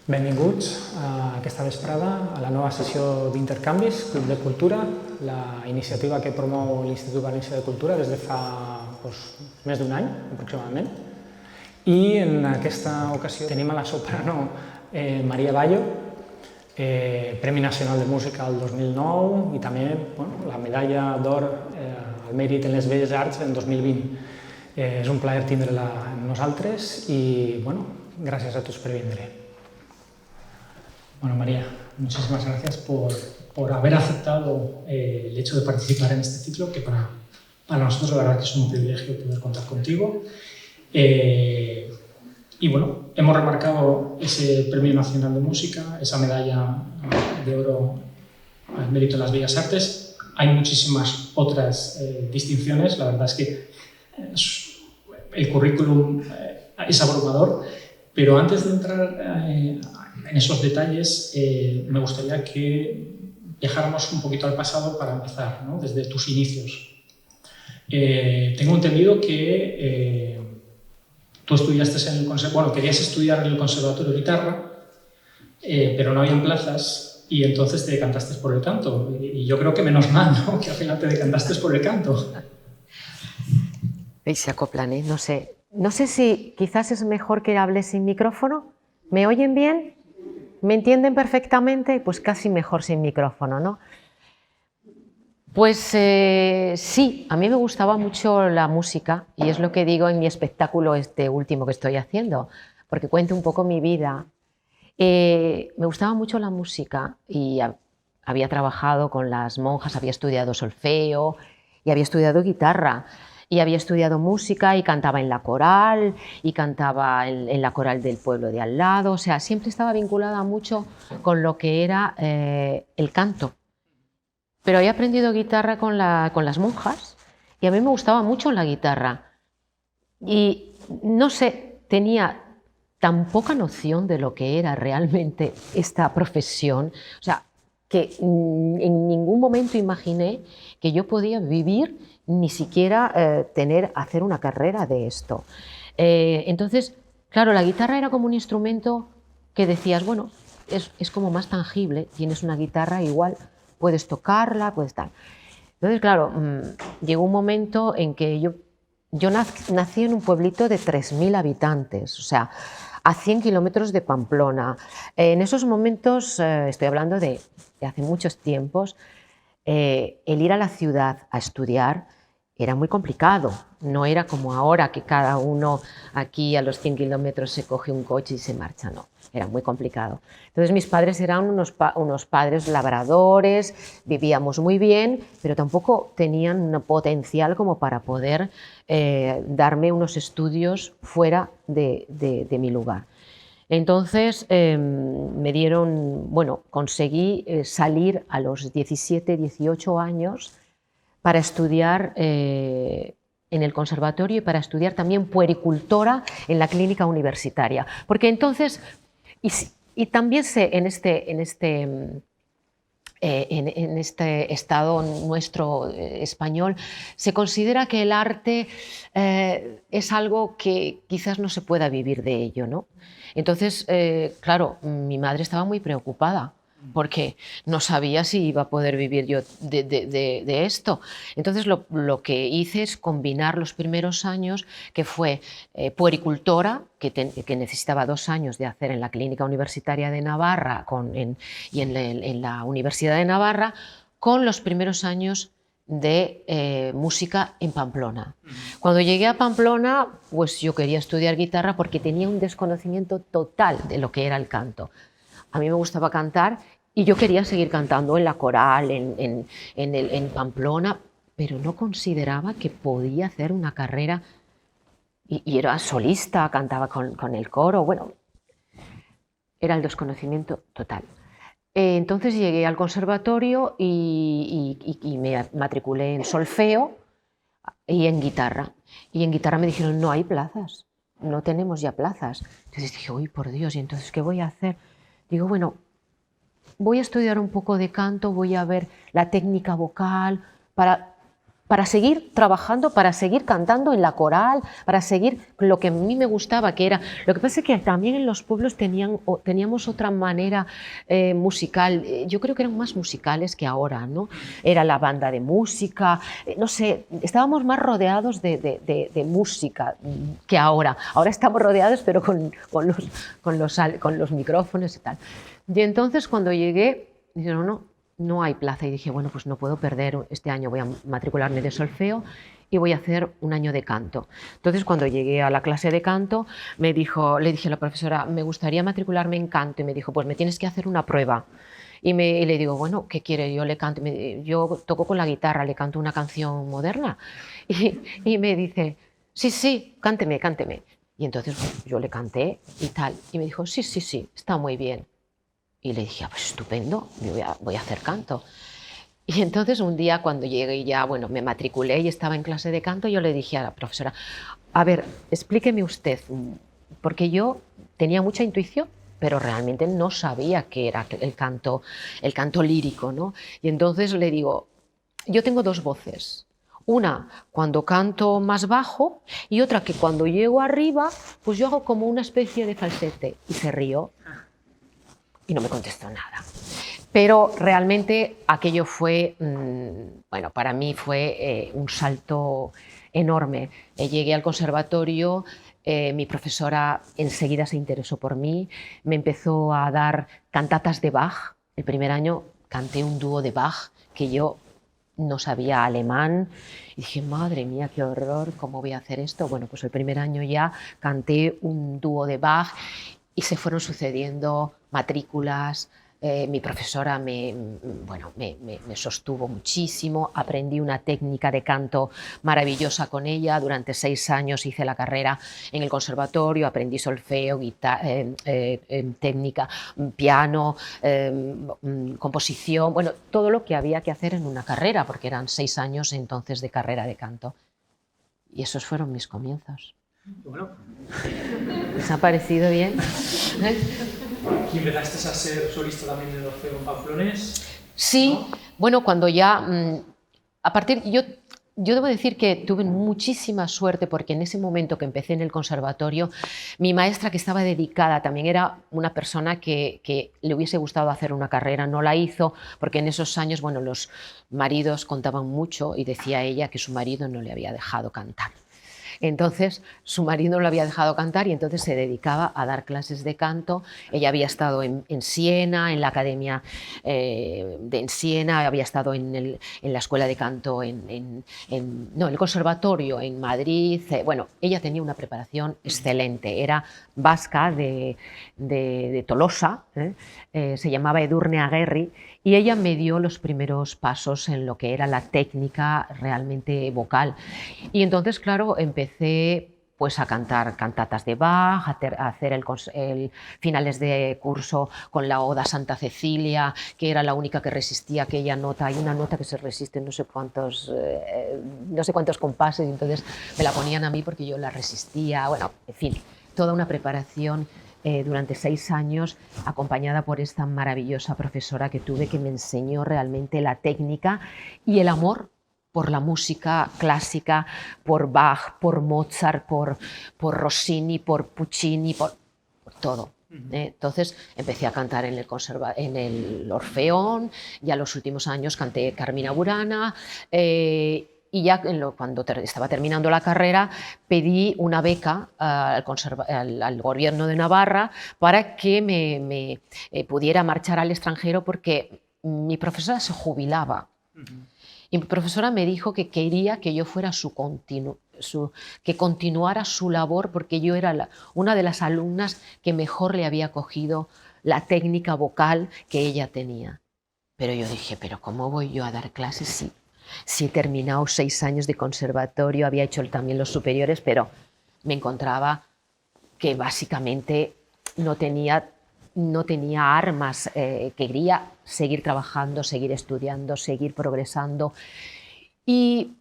Benvinguts a aquesta vesprada a la nova sessió d'Intercanvis, Club de Cultura, la iniciativa que promou l'Institut Valencià de Cultura des de fa més d'un any, aproximadament. I en aquesta ocasió tenim a la soprano Maria Bayo, Premi Nacional de Música el 2009 i també la medalla d'or al mèrit en les Belles Arts en 2020. És un plaer tindre-la amb nosaltres i gràcies a tots per vindre. Bueno, María, muchísimas gracias por haber aceptado el hecho de participar en este ciclo, que para nosotros la verdad que es un privilegio poder contar contigo. Y bueno, hemos remarcado ese Premio Nacional de Música, esa medalla de oro al mérito en las Bellas Artes. Hay muchísimas otras distinciones, la verdad es que el currículum es abrumador, pero antes de entrar en esos detalles, me gustaría que viajáramos un poquito al pasado para empezar, ¿no? Desde tus inicios. Tengo entendido que tú estudiaste en el conservatorio, querías estudiar en el conservatorio de guitarra, pero no habían plazas y entonces te decantaste por el canto. Y yo creo que menos mal, ¿no? Que al final te decantaste por el canto. Se acoplan, ¿eh? No sé si quizás es mejor que hable sin micrófono. ¿Me oyen bien? ¿Me entienden perfectamente? Pues casi mejor sin micrófono, ¿no? Pues sí, a mí me gustaba mucho la música y es lo que digo en mi espectáculo este último que estoy haciendo, porque cuento un poco mi vida. Me gustaba mucho la música y había trabajado con las monjas, había estudiado solfeo y había estudiado guitarra. Y había estudiado música y cantaba en la coral y cantaba en la coral del pueblo de al lado, o sea, siempre estaba vinculada mucho con lo que era el canto. Pero había aprendido guitarra con las monjas y a mí me gustaba mucho la guitarra. Y no sé, tenía tan poca noción de lo que era realmente esta profesión, o sea, que en ningún momento imaginé que yo podía vivir ni siquiera hacer una carrera de esto. Entonces, claro, la guitarra era como un instrumento que decías, bueno, es como más tangible, tienes una guitarra, igual puedes tocarla, puedes tal. Entonces, claro, llegó un momento en que yo nací en un pueblito de 3.000 habitantes, o sea, a 100 kilómetros de Pamplona. En esos momentos, estoy hablando de hace muchos tiempos, el ir a la ciudad a estudiar era muy complicado, no era como ahora que cada uno aquí a los 100 kilómetros se coge un coche y se marcha, no, era muy complicado. Entonces mis padres eran unos padres labradores, vivíamos muy bien, pero tampoco tenían un potencial como para poder darme unos estudios fuera de mi lugar. Entonces me dieron, conseguí salir a los 17, 18 años para estudiar en el conservatorio y para estudiar también puericultora en la clínica universitaria. Porque entonces, y también en este estado nuestro español, se considera que el arte es algo que quizás no se pueda vivir de ello, ¿no? Entonces, claro, mi madre estaba muy preocupada porque no sabía si iba a poder vivir yo de esto. Entonces lo que hice es combinar los primeros años, que fue puericultora, que necesitaba 2 años de hacer en la Clínica Universitaria de Navarra y en la Universidad de Navarra, con los primeros años de música en Pamplona. Cuando llegué a Pamplona, pues yo quería estudiar guitarra porque tenía un desconocimiento total de lo que era el canto. A mí me gustaba cantar y yo quería seguir cantando en la coral, en Pamplona, pero no consideraba que podía hacer una carrera y era solista, cantaba con el coro, bueno, era el desconocimiento total. Entonces llegué al conservatorio y me matriculé en solfeo y en guitarra. Y en guitarra me dijeron, no hay plazas, no tenemos ya plazas. Entonces dije, uy, por Dios, ¿y entonces qué voy a hacer? Digo, bueno, voy a estudiar un poco de canto, voy a ver la técnica vocal para para seguir trabajando, para seguir cantando en la coral, para seguir lo que a mí me gustaba, que era... Lo que pasa es que también en los pueblos teníamos otra manera musical, yo creo que eran más musicales que ahora, ¿no? Era la banda de música, no sé, estábamos más rodeados de música que ahora. Ahora estamos rodeados, pero con los micrófonos y tal. Y entonces cuando llegué, dijeron, no hay plaza, y dije, bueno, pues no puedo perder, este año voy a matricularme de solfeo y voy a hacer un año de canto. Entonces, cuando llegué a la clase de canto, le dije a la profesora, me gustaría matricularme en canto, y me dijo, pues me tienes que hacer una prueba. Y le digo, bueno, ¿qué quiere? Yo le canto, yo toco con la guitarra, le canto una canción moderna. Y me dice, sí, cánteme. Y entonces pues, yo le canté y tal, y me dijo, sí, está muy bien. Y le dije, pues estupendo, voy a hacer canto. Y entonces un día cuando llegué ya, bueno, me matriculé y estaba en clase de canto, yo le dije a la profesora, a ver, explíqueme usted, porque yo tenía mucha intuición, pero realmente no sabía qué era el canto lírico, ¿no? Y entonces le digo, yo tengo dos voces. Una cuando canto más bajo y otra que cuando llego arriba, pues yo hago como una especie de falsete. Y se rió. Y no me contestó nada. Pero realmente aquello fue, bueno, para mí fue un salto enorme. Llegué al conservatorio, mi profesora enseguida se interesó por mí, me empezó a dar cantatas de Bach. El primer año canté un dúo de Bach que yo no sabía alemán y dije, madre mía, qué horror, ¿cómo voy a hacer esto? Bueno, pues el primer año ya canté un dúo de Bach y se fueron sucediendo matrículas. Mi profesora me sostuvo muchísimo, aprendí una técnica de canto maravillosa con ella. Durante 6 años hice la carrera en el conservatorio, aprendí solfeo, técnica, piano, composición, bueno, todo lo que había que hacer en una carrera, porque eran 6 años entonces de carrera de canto. Y esos fueron mis comienzos. Bueno. ¿Les ha parecido bien? ¿Y empezaste a ser solista también en el Orfeo en Pamplonés? Sí, ¿no? bueno, cuando ya, yo debo decir que tuve muchísima suerte porque en ese momento que empecé en el conservatorio, mi maestra, que estaba dedicada, también era una persona que le hubiese gustado hacer una carrera, no la hizo porque en esos años, bueno, los maridos contaban mucho y decía ella que su marido no le había dejado cantar. Entonces su marido no lo había dejado cantar y entonces se dedicaba a dar clases de canto. Ella había estado en Siena, en la academia en Siena, había estado en la escuela de canto, en el conservatorio en Madrid. Bueno, ella tenía una preparación excelente, era vasca de Tolosa, se llamaba Edurne Aguerri, y ella me dio los primeros pasos en lo que era la técnica realmente vocal. Y entonces, claro, empecé pues a cantar cantatas de Bach, a hacer el finales de curso con la Oda Santa Cecilia, que era la única que resistía aquella nota. Hay una nota que se resiste en no sé cuántos compases, y entonces me la ponían a mí porque yo la resistía. Bueno, en fin, toda una preparación durante 6 años, acompañada por esta maravillosa profesora que tuve, que me enseñó realmente la técnica y el amor por la música clásica, por Bach, por Mozart, por Rossini, por Puccini, por todo. Entonces empecé a cantar en el Orfeón, ya los últimos años canté Carmina Burana, y ya cuando estaba terminando la carrera pedí una beca al gobierno de Navarra para que me pudiera marchar al extranjero porque mi profesora se jubilaba. Y mi profesora me dijo que quería que yo fuera que continuara su labor porque yo era una de las alumnas que mejor le había cogido la técnica vocal que ella tenía. Pero yo dije, ¿pero cómo voy yo a dar clases si he terminado 6 años de conservatorio, había hecho también los superiores, pero me encontraba que básicamente no tenía armas, que quería seguir trabajando, seguir estudiando, seguir progresando y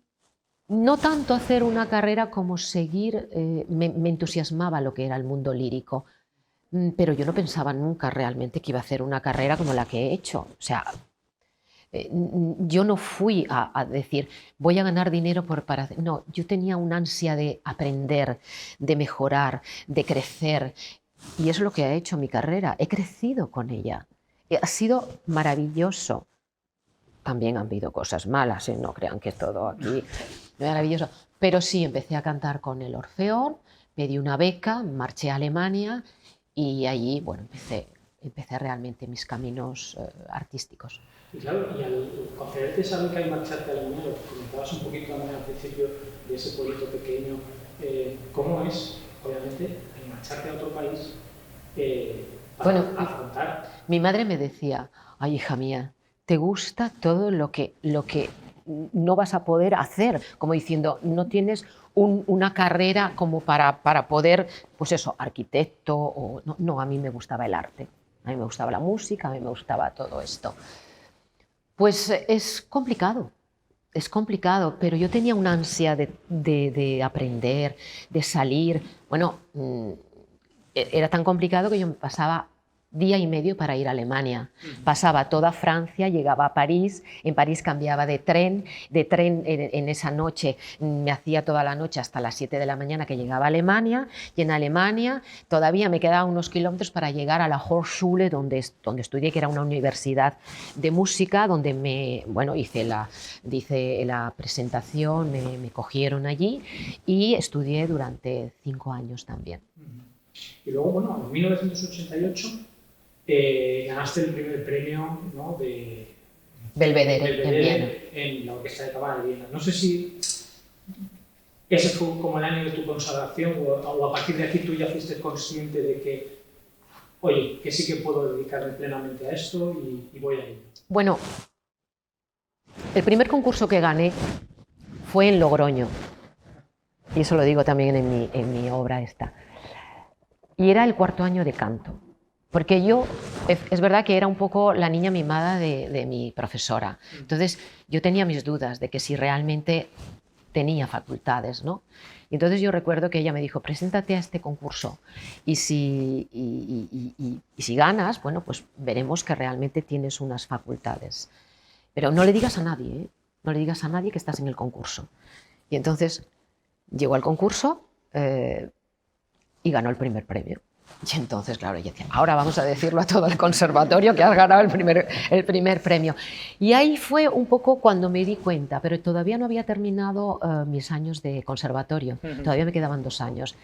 no tanto hacer una carrera como seguir, me entusiasmaba lo que era el mundo lírico, pero yo no pensaba nunca realmente que iba a hacer una carrera como la que he hecho. O sea, yo no fui a decir, voy a ganar dinero para... No, yo tenía un ansia de aprender, de mejorar, de crecer. Y es lo que ha hecho mi carrera. He crecido con ella. Ha sido maravilloso. También han habido cosas malas, no crean que todo aquí es maravilloso. Pero sí, empecé a cantar con el Orfeón, pedí una beca, marché a Alemania y allí, bueno, empecé realmente mis caminos artísticos. Y claro, y al concederte esa beca y marcharte a Alemania, lo que comentabas un poquito también al principio de ese pueblito pequeño, ¿cómo es, obviamente, el marcharte a otro país para afrontar? Mi madre me decía, ay, hija mía, ¿te gusta todo lo que no vas a poder hacer? Como diciendo, no tienes una carrera como para poder, pues eso, arquitecto o... No, a mí me gustaba el arte, a mí me gustaba la música, a mí me gustaba todo esto. Pues es complicado, pero yo tenía una ansia de aprender, de salir. Bueno, era tan complicado que yo me pasaba día y medio para ir a Alemania. Pasaba toda Francia, llegaba a París, en París cambiaba de tren en esa noche, me hacía toda la noche hasta las 7 de la mañana que llegaba a Alemania, y en Alemania todavía me quedaban unos kilómetros para llegar a la Hochschule, donde estudié, que era una universidad de música, donde hice la presentación, me cogieron allí y estudié durante 5 años también. Y luego, bueno, en 1988 ganaste el primer premio, ¿no?, de Belvedere en la Orquesta de Cámara de Viena. No sé si ese fue como el año de tu consagración o a partir de aquí tú ya fuiste consciente de que, oye, que sí que puedo dedicarme plenamente a esto y voy a ir. Bueno, el primer concurso que gané fue en Logroño, y eso lo digo también en mi obra esta, y era el 4.º año de canto. Porque yo, es verdad que era un poco la niña mimada de mi profesora. Entonces, yo tenía mis dudas de que si realmente tenía facultades, ¿no? Y entonces yo recuerdo que ella me dijo, preséntate a este concurso y si ganas, bueno, pues veremos que realmente tienes unas facultades. Pero no le digas a nadie, ¿eh? No le digas a nadie que estás en el concurso. Y entonces llegó al concurso y ganó el primer premio. Y entonces, claro, ella decía, ahora vamos a decirlo a todo el conservatorio que has ganado el primer premio. Y ahí fue un poco cuando me di cuenta, pero todavía no había terminado mis años de conservatorio, todavía me quedaban 2 años.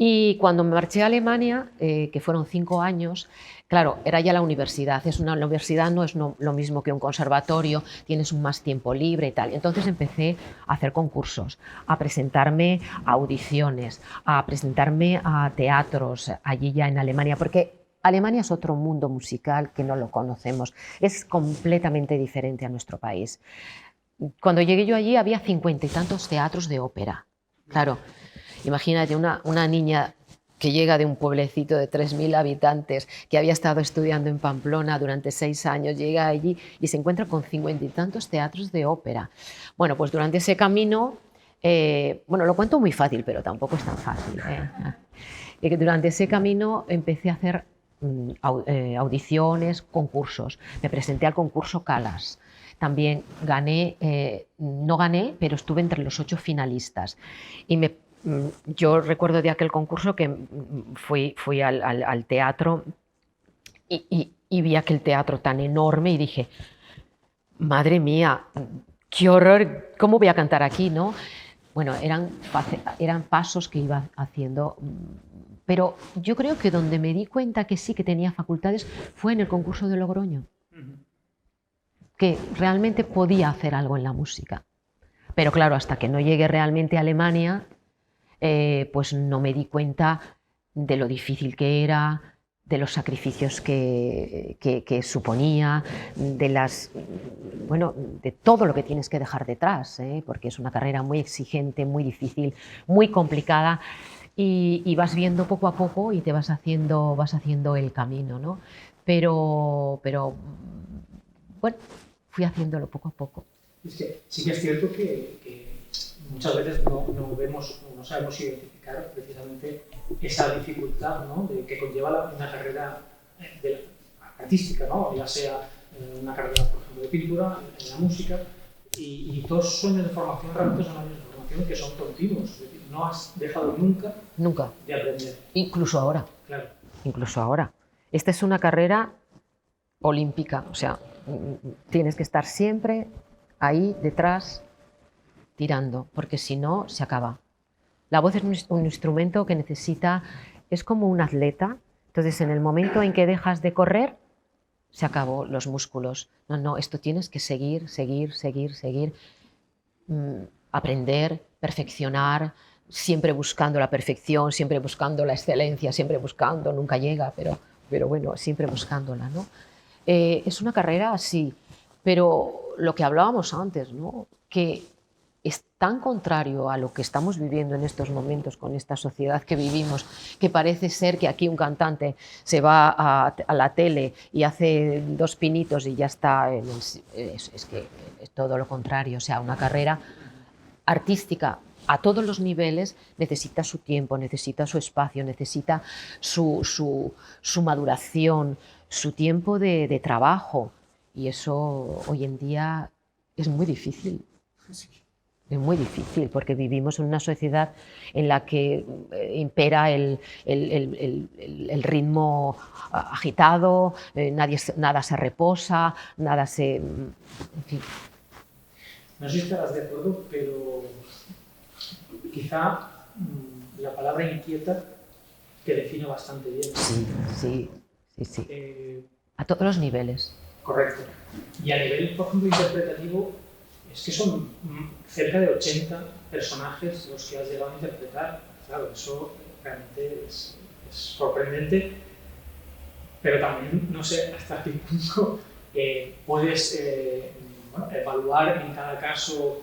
Y cuando me marché a Alemania, que fueron 5 años, claro, era ya la universidad. La universidad no es lo mismo que un conservatorio, tienes más tiempo libre y tal. Entonces empecé a hacer concursos, a presentarme a audiciones, a presentarme a teatros allí ya en Alemania, porque Alemania es otro mundo musical que no lo conocemos, es completamente diferente a nuestro país. Cuando llegué yo allí había 50 y tantos teatros de ópera, claro. Imagínate una niña que llega de un pueblecito de 3.000 habitantes, que había estado estudiando en Pamplona durante 6 años, llega allí y se encuentra con 50 y tantos teatros de ópera. Bueno, pues durante ese camino, lo cuento muy fácil, pero tampoco es tan fácil. Durante ese camino empecé a hacer audiciones, concursos. Me presenté al concurso Calas. También gané, no gané, pero estuve entre los 8 finalistas. Y yo recuerdo de aquel concurso que fui al teatro y vi aquel teatro tan enorme y dije, madre mía, qué horror, ¿cómo voy a cantar aquí, no? Bueno, eran pasos que iba haciendo, pero yo creo que donde me di cuenta que sí que tenía facultades fue en el concurso de Logroño, que realmente podía hacer algo en la música. Pero claro, hasta que no llegué realmente a Alemania, pues no me di cuenta de lo difícil que era, de los sacrificios que suponía, de todo lo que tienes que dejar detrás, porque es una carrera muy exigente, muy difícil, muy complicada, y vas viendo poco a poco y te vas haciendo el camino, ¿no? Pero bueno, fui haciéndolo poco a poco. Es que sí que es cierto que muchas veces no vemos o no sabemos identificar precisamente esa dificultad, ¿no?, que conlleva una carrera artística, ¿no?, ya sea una carrera, por ejemplo, de pintura, en la música, y todos esos sueños de formación realmente son años de formación que son continuos. Es decir, no has dejado nunca de aprender. Incluso ahora. Claro. Incluso ahora. Esta es una carrera olímpica, o sea, tienes que estar siempre ahí detrás tirando, porque si no, se acaba. La voz es un instrumento que necesita, es como un atleta, entonces en el momento en que dejas de correr, se acabó los músculos. No, esto tienes que seguir, aprender, perfeccionar, siempre buscando la perfección, siempre buscando la excelencia, siempre buscando, nunca llega, pero bueno, siempre buscándola, ¿no? Es una carrera así, pero lo que hablábamos antes, ¿no? Que es tan contrario a lo que estamos viviendo en estos momentos con esta sociedad que vivimos, que parece ser que aquí un cantante se va a la tele y hace 2 pinitos y ya está, es que es todo lo contrario, o sea, una carrera artística a todos los niveles necesita su tiempo, necesita su espacio, necesita su maduración, su tiempo de trabajo, y eso hoy en día es muy difícil. Es muy difícil porque vivimos en una sociedad en la que impera el ritmo agitado, nada se reposa, nada se... En fin. No sé si estarás de acuerdo, pero quizá la palabra inquieta te define bastante bien. Sí. A todos los niveles. Correcto. Y a nivel, por ejemplo, interpretativo, es que son cerca de 80 personajes los que has llegado a interpretar. Claro, eso realmente es sorprendente, pero también no sé hasta qué punto puedes evaluar en cada caso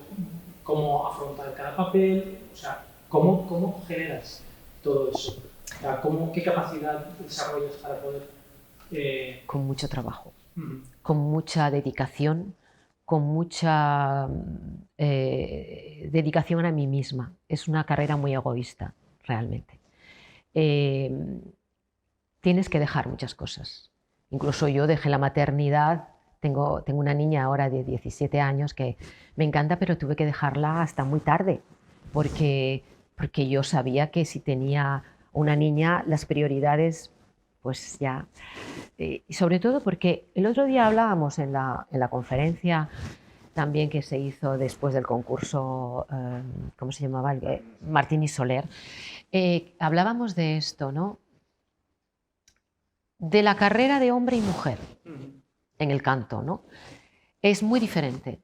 cómo afrontar cada papel, o sea, cómo generas todo eso, o sea, qué capacidad desarrollas para poder... Con mucho trabajo, con mucha dedicación, con mucha dedicación a mí misma. Es una carrera muy egoísta, realmente. Tienes que dejar muchas cosas. Incluso yo dejé la maternidad, tengo una niña ahora de 17 años que me encanta, pero tuve que dejarla hasta muy tarde, porque yo sabía que si tenía una niña, las prioridades, pues ya... y sobre todo porque el otro día hablábamos en la conferencia también que se hizo después del concurso, ¿cómo se llamaba? Martín y Soler. Hablábamos de esto, ¿no? De la carrera de hombre y mujer en el canto, ¿no? Es muy diferente,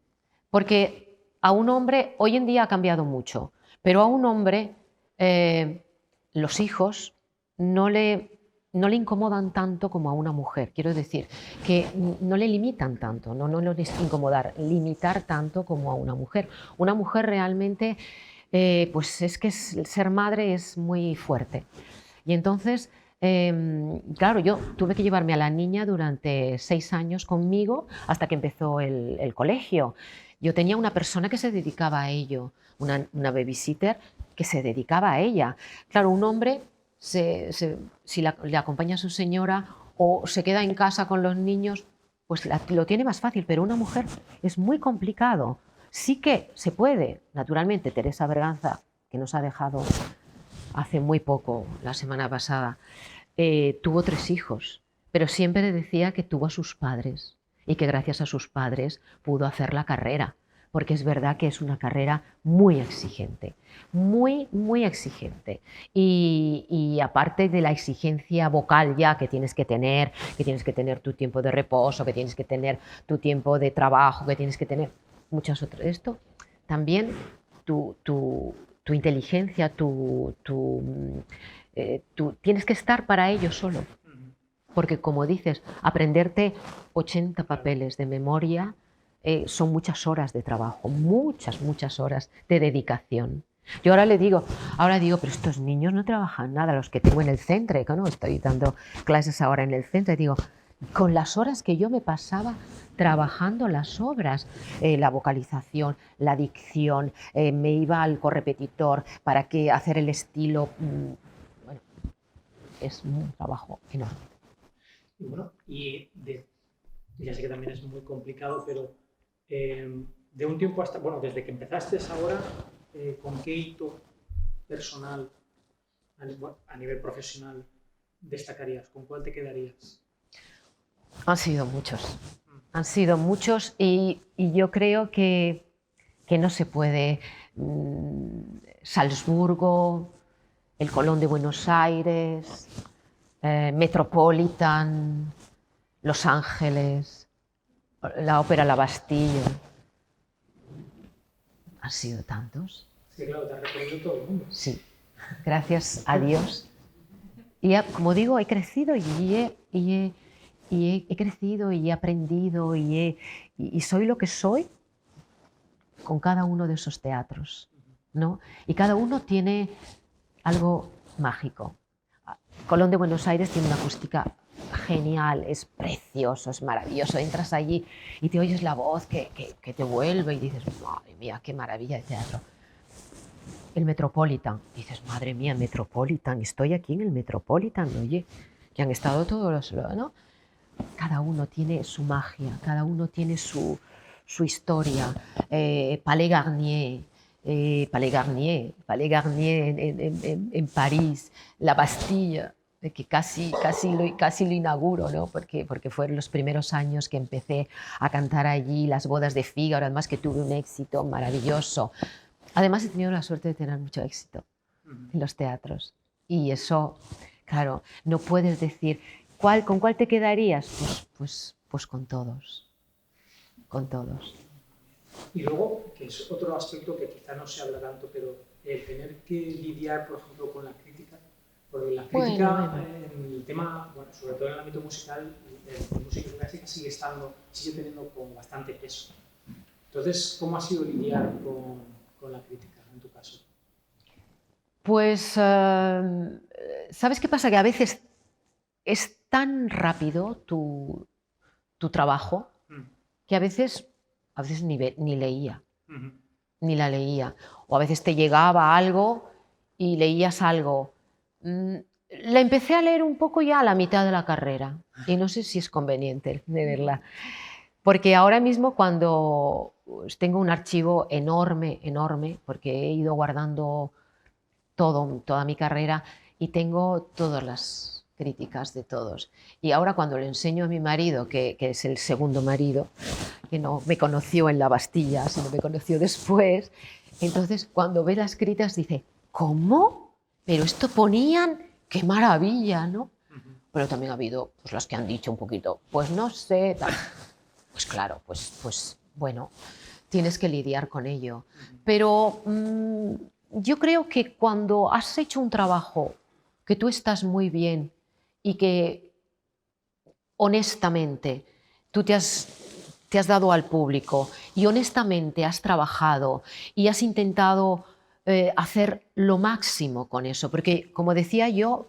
porque a un hombre, hoy en día ha cambiado mucho, pero a un hombre los hijos no le incomodan tanto como a una mujer. Quiero decir, que no le limitan tanto, no les incomodar, limitar tanto como a una mujer. Una mujer realmente, pues es que ser madre es muy fuerte. Y entonces, claro, yo tuve que llevarme a la niña durante 6 años conmigo hasta que empezó el colegio. Yo tenía una persona que se dedicaba a ello, una babysitter que se dedicaba a ella. Claro, un hombre, si le acompaña a su señora o se queda en casa con los niños, pues lo tiene más fácil, pero una mujer es muy complicado. Sí que se puede, naturalmente. Teresa Berganza, que nos ha dejado hace muy poco, la semana pasada, tuvo 3 hijos, pero siempre decía que tuvo a sus padres y que gracias a sus padres pudo hacer la carrera, porque es verdad que es una carrera muy exigente, muy, muy exigente. Y aparte de la exigencia vocal ya que tienes que tener tu tiempo de reposo, que tienes que tener tu tiempo de trabajo, que tienes que tener muchas otras. Esto también tu inteligencia, tienes que estar para ello solo. Porque, como dices, aprenderte 80 papeles de memoria son muchas horas de trabajo, muchas horas de dedicación. Yo ahora digo, pero estos niños no trabajan nada, los que tengo en el centro, ¿no? Estoy dando clases ahora en el centro, y digo, con las horas que yo me pasaba trabajando las obras, la vocalización, la dicción, me iba al correpetitor para hacer el estilo. Bueno, es un trabajo enorme. Y bueno, y de ya sé que también es muy complicado, pero de un tiempo hasta, bueno, desde que empezaste ahora, ¿con qué hito personal, a nivel profesional, destacarías? ¿Con cuál te quedarías? Han sido muchos y yo creo que no se puede. Salzburgo, el Colón de Buenos Aires, Metropolitan, Los Ángeles, la Ópera La Bastilla. Han sido tantos. Sí, claro, te ha recorrido todo el mundo. Sí, gracias a Dios. Y como digo, he crecido y he crecido y he aprendido y soy lo que soy con cada uno de esos teatros, ¿no? Y cada uno tiene algo mágico. Colón de Buenos Aires tiene una acústica genial, es precioso, es maravilloso. Entras allí y te oyes la voz que te vuelve y dices, madre mía, qué maravilla de teatro. El Metropolitan, dices, madre mía, Metropolitan, estoy aquí en el Metropolitan, oye, que han estado todos los, ¿no? Cada uno tiene su magia, cada uno tiene su historia. Palais Garnier en París, La Bastilla, que casi lo inauguro, ¿no? porque fueron los primeros años que empecé a cantar allí, las bodas de Fígaro, además que tuve un éxito maravilloso. Además he tenido la suerte de tener mucho éxito en los teatros y eso, claro, no puedes decir ¿con cuál te quedarías? Pues con todos, con todos. Y luego, que es otro aspecto que quizá no se habla tanto, pero el tener que lidiar, por ejemplo, con la crítica, porque la crítica en el tema, bueno, sobre todo en el ámbito musical, la música clásica sigue teniendo con bastante peso. Entonces, ¿cómo ha sido lidiar con la crítica en tu caso? Pues, ¿sabes qué pasa? Que a veces es tan rápido tu trabajo que a veces ni leía, ni la leía. O a veces te llegaba algo y leías algo. La empecé a leer un poco ya a la mitad de la carrera y no sé si es conveniente leerla. Porque ahora mismo cuando tengo un archivo enorme, porque he ido guardando toda mi carrera y tengo todas las críticas de todos. Y ahora cuando le enseño a mi marido, que es el segundo marido, que no me conoció en la Bastilla, sino me conoció después, entonces cuando ve las críticas dice, ¿cómo? Pero esto ponían, qué maravilla, ¿no? Pero también ha habido pues, los que han dicho un poquito, pues no sé, tal. Pues claro, pues bueno, tienes que lidiar con ello. Pero yo creo que cuando has hecho un trabajo que tú estás muy bien y que honestamente tú te has dado al público y honestamente has trabajado y has intentado hacer lo máximo con eso, porque como decía yo,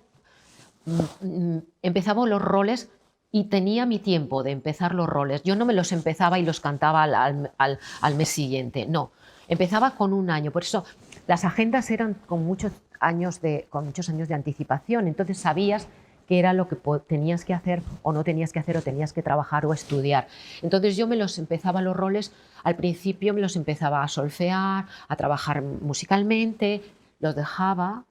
empezaba los roles y tenía mi tiempo de empezar los roles. Yo no me los empezaba y los cantaba al mes siguiente, no. Empezaba con un año, por eso las agendas eran con muchos años de anticipación, entonces sabías qué era lo que tenías que hacer o no tenías que hacer o tenías que trabajar o estudiar. Entonces yo me los empezaba los roles, al principio me los empezaba a solfear, a trabajar musicalmente, los dejaba,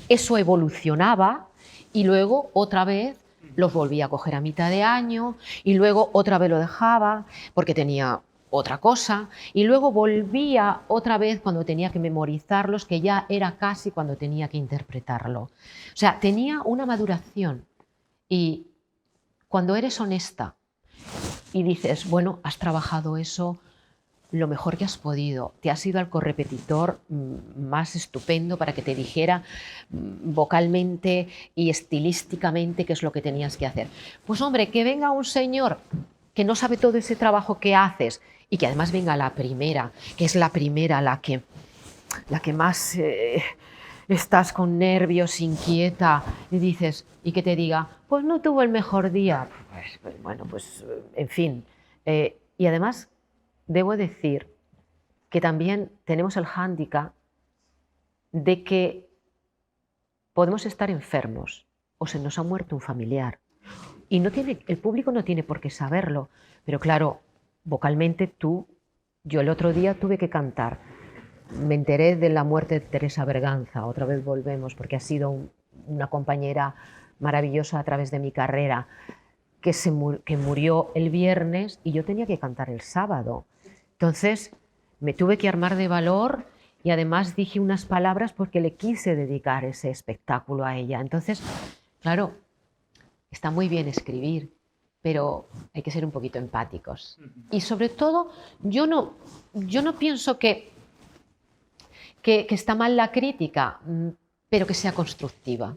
eso evolucionaba y luego otra vez los volvía a coger a mitad de año y luego otra vez lo dejaba porque tenía otra cosa y luego volvía otra vez cuando tenía que memorizarlos, que ya era casi cuando tenía que interpretarlo. O sea, tenía una maduración y cuando eres honesta y dices, bueno, has trabajado eso lo mejor que has podido, te has ido al correpetitor más estupendo para que te dijera vocalmente y estilísticamente qué es lo que tenías que hacer. Pues hombre, que venga un señor que no sabe todo ese trabajo que haces y que además venga la primera, que es la primera la que más estás con nervios, inquieta, y dices, y que te diga, pues no tuvo el mejor día. Pues bueno, pues en fin. Y además debo decir que también tenemos el hándicap de que podemos estar enfermos o se nos ha muerto un familiar Y el público no tiene por qué saberlo, pero claro, vocalmente yo el otro día tuve que cantar. Me enteré de la muerte de Teresa Berganza, otra vez volvemos, porque ha sido una compañera maravillosa a través de mi carrera, que murió el viernes y yo tenía que cantar el sábado. Entonces me tuve que armar de valor y además dije unas palabras porque le quise dedicar ese espectáculo a ella. Entonces, claro, está muy bien escribir, pero hay que ser un poquito empáticos. Y sobre todo, yo no pienso que está mal la crítica, pero que sea constructiva.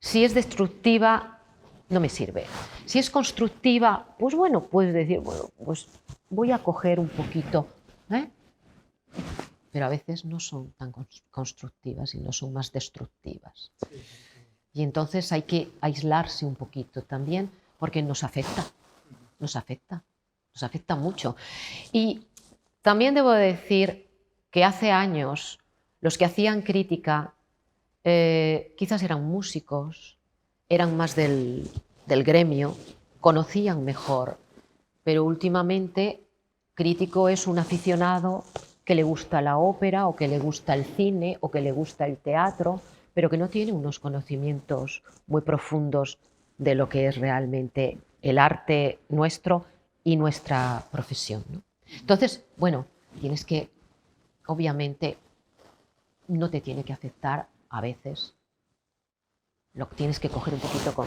Si es destructiva, no me sirve. Si es constructiva, pues bueno, puedes decir, bueno, pues voy a coger un poquito, ¿eh? Pero a veces no son tan constructivas, sino son más destructivas. Y entonces hay que aislarse un poquito también, porque nos afecta mucho. Y también debo decir que hace años los que hacían crítica quizás eran músicos, eran más del gremio, conocían mejor, pero últimamente crítico es un aficionado que le gusta la ópera o que le gusta el cine o que le gusta el teatro, pero que no tiene unos conocimientos muy profundos de lo que es realmente el arte nuestro y nuestra profesión, ¿no? Entonces, bueno, tienes que, obviamente, no te tiene que afectar a veces. Lo tienes que coger un poquito con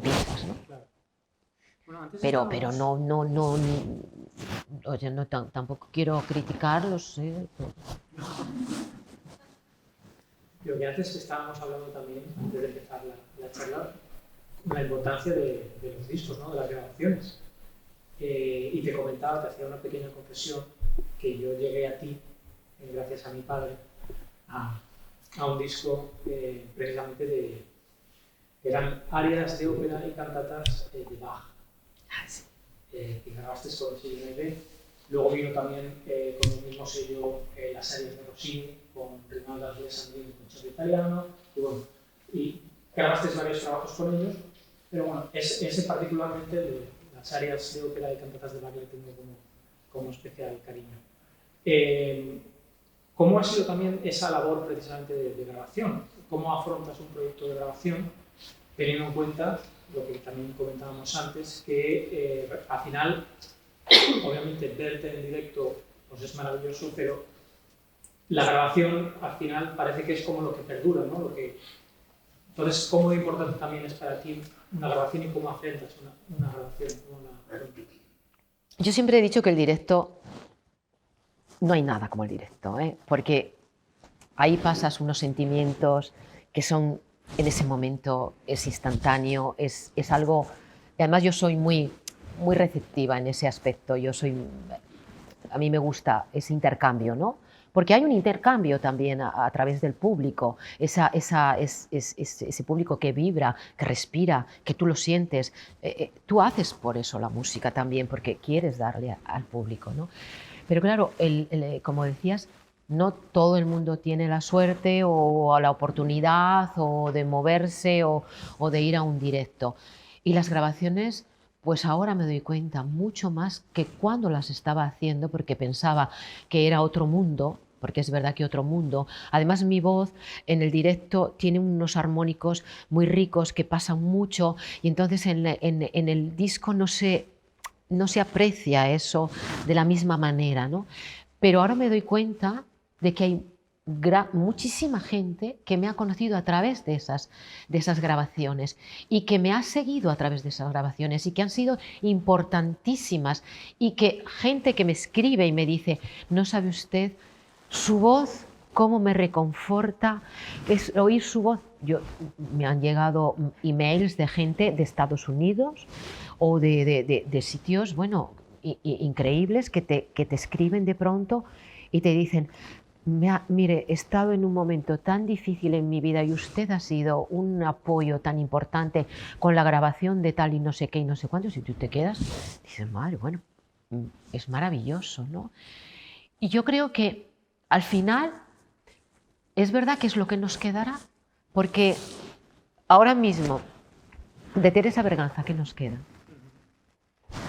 pinzas, ¿no? Claro. Bueno, pero no, oye, no, tampoco quiero criticarlos. Lo que antes estábamos hablando también, antes de empezar la charla, la importancia de los discos, ¿no? De las grabaciones. Y te comentaba, te hacía una pequeña confesión, que yo llegué a ti, gracias a mi padre, a un disco precisamente eran arias de ópera y cantatas de Bach, que grabaste con el sello NB. Luego vino también con el mismo sello las arias de Rossini, con Rinaldo de Sandrini y Concerto Italiano, y bueno, y grabaste varios trabajos con ellos, pero bueno, ese particularmente de las arias de ópera y cantatas de Bach le tengo como especial cariño. ¿Cómo ha sido también esa labor precisamente de grabación? ¿Cómo afrontas un proyecto de grabación teniendo en cuenta lo que también comentábamos antes, que al final, obviamente, verte en directo pues es maravilloso, pero la grabación al final parece que es como lo que perdura, ¿no? Entonces, ¿cómo de importante también es para ti una grabación y cómo afrontas una grabación? Yo siempre he dicho que el directo, no hay nada como el directo, porque ahí pasas unos sentimientos que son, en ese momento, es instantáneo, es algo. Además, yo soy muy, muy receptiva en ese aspecto. A mí me gusta ese intercambio, ¿no? Porque hay un intercambio también a través del público, ese público que vibra, que respira, que tú lo sientes. Tú haces por eso la música también, porque quieres darle al público, ¿no? Pero claro, como decías, no todo el mundo tiene la suerte o la oportunidad o de moverse o de ir a un directo. Y las grabaciones, pues ahora me doy cuenta mucho más que cuando las estaba haciendo, porque pensaba que era otro mundo, porque es verdad que otro mundo. Además, mi voz en el directo tiene unos armónicos muy ricos que pasan mucho y entonces en el disco no se aprecia eso de la misma manera, ¿no? Pero ahora me doy cuenta de que hay muchísima gente que me ha conocido a través de esas grabaciones y que me ha seguido a través de esas grabaciones y que han sido importantísimas y que gente que me escribe y me dice, no sabe usted, su voz, cómo me reconforta, es oír su voz. Me han llegado emails de gente de Estados Unidos o de sitios, bueno, increíbles que te escriben de pronto y te dicen, mire, he estado en un momento tan difícil en mi vida y usted ha sido un apoyo tan importante con la grabación de tal y no sé qué y no sé cuánto. Si tú te quedas, dices, madre, bueno, es maravilloso, ¿no? Y yo creo que al final es verdad que es lo que nos quedará, porque ahora mismo De Teresa Berganza, ¿qué nos queda?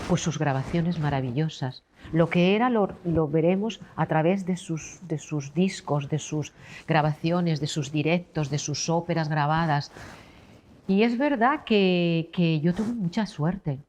Pues sus grabaciones maravillosas. Lo que era lo veremos a través de sus discos, de sus grabaciones, de sus directos, de sus óperas grabadas. Y es verdad que yo tuve mucha suerte,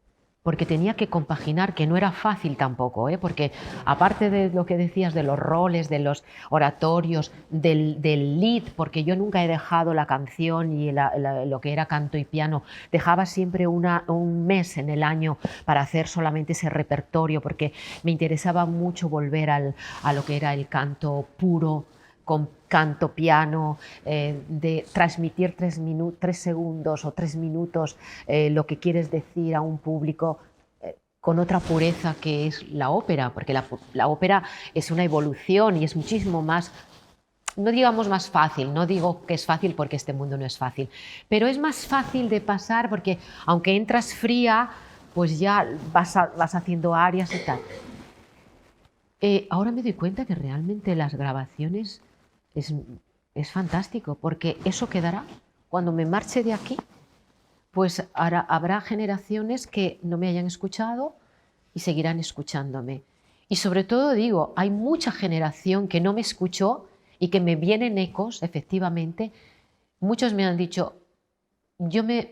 porque tenía que compaginar, que no era fácil tampoco, porque aparte de lo que decías de los roles, de los oratorios, del lead, porque yo nunca he dejado la canción y lo que era canto y piano, dejaba siempre un mes en el año para hacer solamente ese repertorio, porque me interesaba mucho volver a lo que era el canto puro, con canto, piano, de transmitir 3 segundos o 3 minutos lo que quieres decir a un público con otra pureza que es la ópera, porque la ópera es una evolución y es muchísimo más, no digamos más fácil, no digo que es fácil porque este mundo no es fácil, pero es más fácil de pasar porque aunque entras fría, pues ya vas haciendo arias y tal. Ahora me doy cuenta que realmente las grabaciones es fantástico, porque eso quedará. Cuando me marche de aquí, pues habrá generaciones que no me hayan escuchado y seguirán escuchándome. Y sobre todo digo, hay mucha generación que no me escuchó y que me vienen ecos, efectivamente. Muchos me han dicho, yo me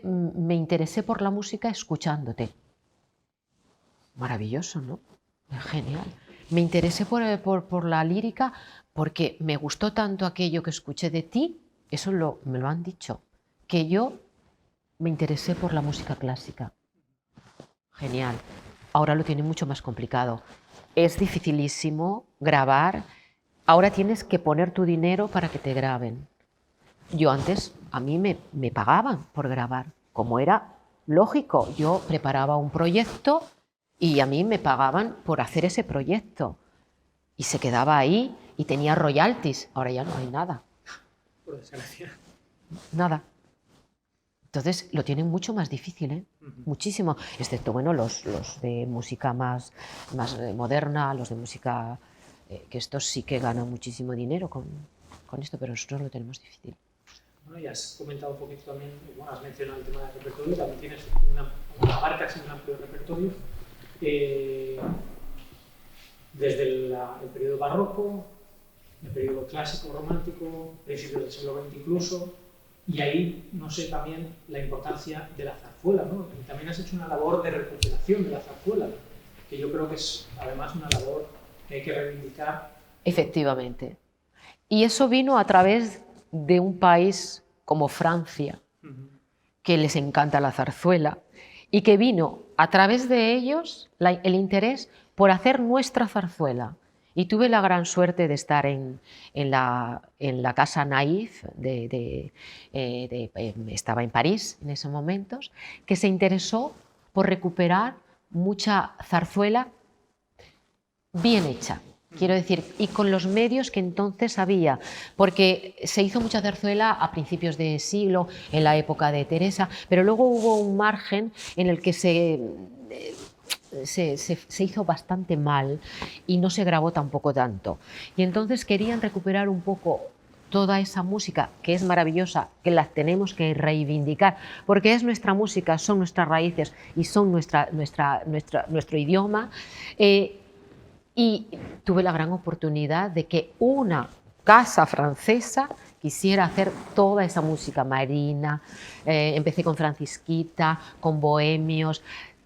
interesé por la música escuchándote. Maravilloso, ¿no? Genial. Me interesé por la lírica porque me gustó tanto aquello que escuché de ti, eso me lo han dicho, que yo me interesé por la música clásica. Genial. Ahora lo tiene mucho más complicado. Es dificilísimo grabar. Ahora tienes que poner tu dinero para que te graben. Yo antes, a mí me pagaban por grabar, como era lógico. Yo preparaba un proyecto y a mí me pagaban por hacer ese proyecto. Y se quedaba ahí y tenía royalties. Ahora ya no hay nada. Por desgracia. Nada. Entonces lo tienen mucho más difícil, ¿eh? Muchísimo. Excepto, bueno, los de música más moderna, los de música... que estos sí que ganan muchísimo dinero con esto, pero nosotros lo tenemos difícil. Bueno, ya has comentado un poquito también, bueno, has mencionado el tema del repertorio, también tienes abarcas un amplio repertorio. Desde el periodo barroco, el periodo clásico, romántico, principios del siglo XX incluso, y ahí, no sé, también la importancia de la zarzuela, ¿no? Y también has hecho una labor de recuperación de la zarzuela, que yo creo que es además una labor que hay que reivindicar. Efectivamente. Y eso vino a través de un país como Francia, que les encanta la zarzuela, y que vino a través de ellos el interés por hacer nuestra zarzuela. Y tuve la gran suerte de estar en la Casa Naïf, estaba en París en esos momentos, que se interesó por recuperar mucha zarzuela bien hecha. Quiero decir, y con los medios que entonces había, porque se hizo mucha zarzuela a principios de siglo, en la época de Teresa, pero luego hubo un margen en el que se hizo bastante mal y no se grabó tampoco tanto. Y entonces querían recuperar un poco toda esa música que es maravillosa, que la tenemos que reivindicar, porque es nuestra música, son nuestras raíces y son nuestro idioma. Y tuve la gran oportunidad de que una casa francesa quisiera hacer toda esa música marina. Empecé con Francisquita, con Bohemios,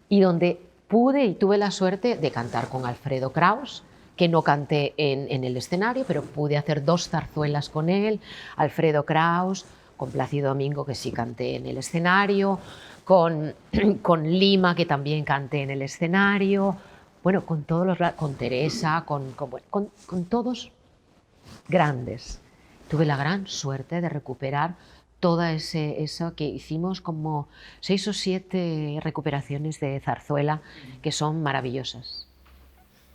y donde pude y tuve la suerte de cantar con Alfredo Kraus, que no canté en el escenario, pero pude hacer 2 zarzuelas con él, Alfredo Kraus, con Plácido Domingo, que sí canté en el escenario, con Lima, que también canté en el escenario. Bueno, con Teresa, con todos grandes. Tuve la gran suerte de recuperar toda eso que hicimos, como 6 o 7 recuperaciones de zarzuela que son maravillosas.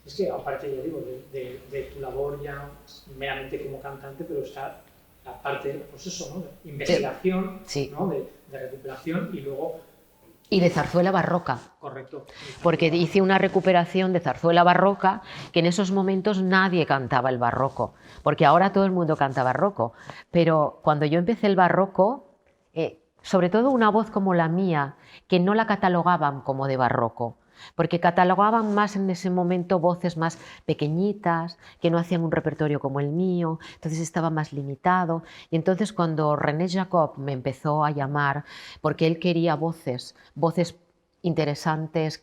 Es que aparte, ya digo, de tu labor ya meramente como cantante, pero está la parte, pues eso, ¿no? De investigación, sí. ¿no? De recuperación y luego... Y de zarzuela barroca. Correcto. Porque hice una recuperación de zarzuela barroca que en esos momentos nadie cantaba el barroco, porque ahora todo el mundo canta barroco. Pero cuando yo empecé el barroco sobre todo una voz como la mía, que no la catalogaban como de barroco, porque catalogaban más en ese momento voces más pequeñitas, que no hacían un repertorio como el mío, entonces estaba más limitado. Y entonces cuando René Jacob me empezó a llamar, porque él quería voces interesantes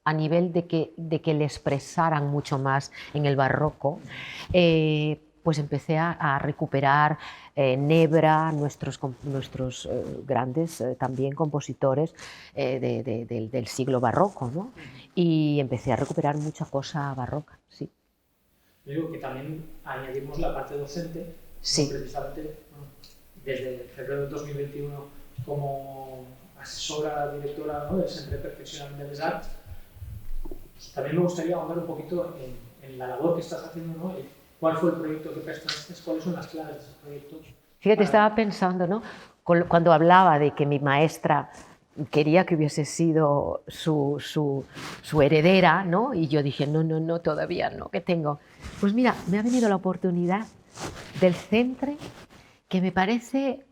a nivel de que le expresaran mucho más en el barroco, pues empecé a recuperar Nebra, nuestros grandes también compositores del siglo barroco, ¿no? Y empecé a recuperar mucha cosa barroca, sí. Yo digo que también añadimos la parte docente, sí. ¿no? Precisamente desde febrero de 2021 como asesora, directora, ¿no?, del Centre de Perfeccionament de les Arts. También me gustaría ahondar un poquito en la labor que estás haciendo, ¿no? ¿Cuál fue el proyecto que presentaste? ¿Cuáles son las claves de ese proyecto? Fíjate, estaba pensando, ¿no?, cuando hablaba de que mi maestra quería que hubiese sido su heredera, ¿no? Y yo dije, no, todavía no, ¿qué tengo? Pues mira, me ha venido la oportunidad del Centre, que me parece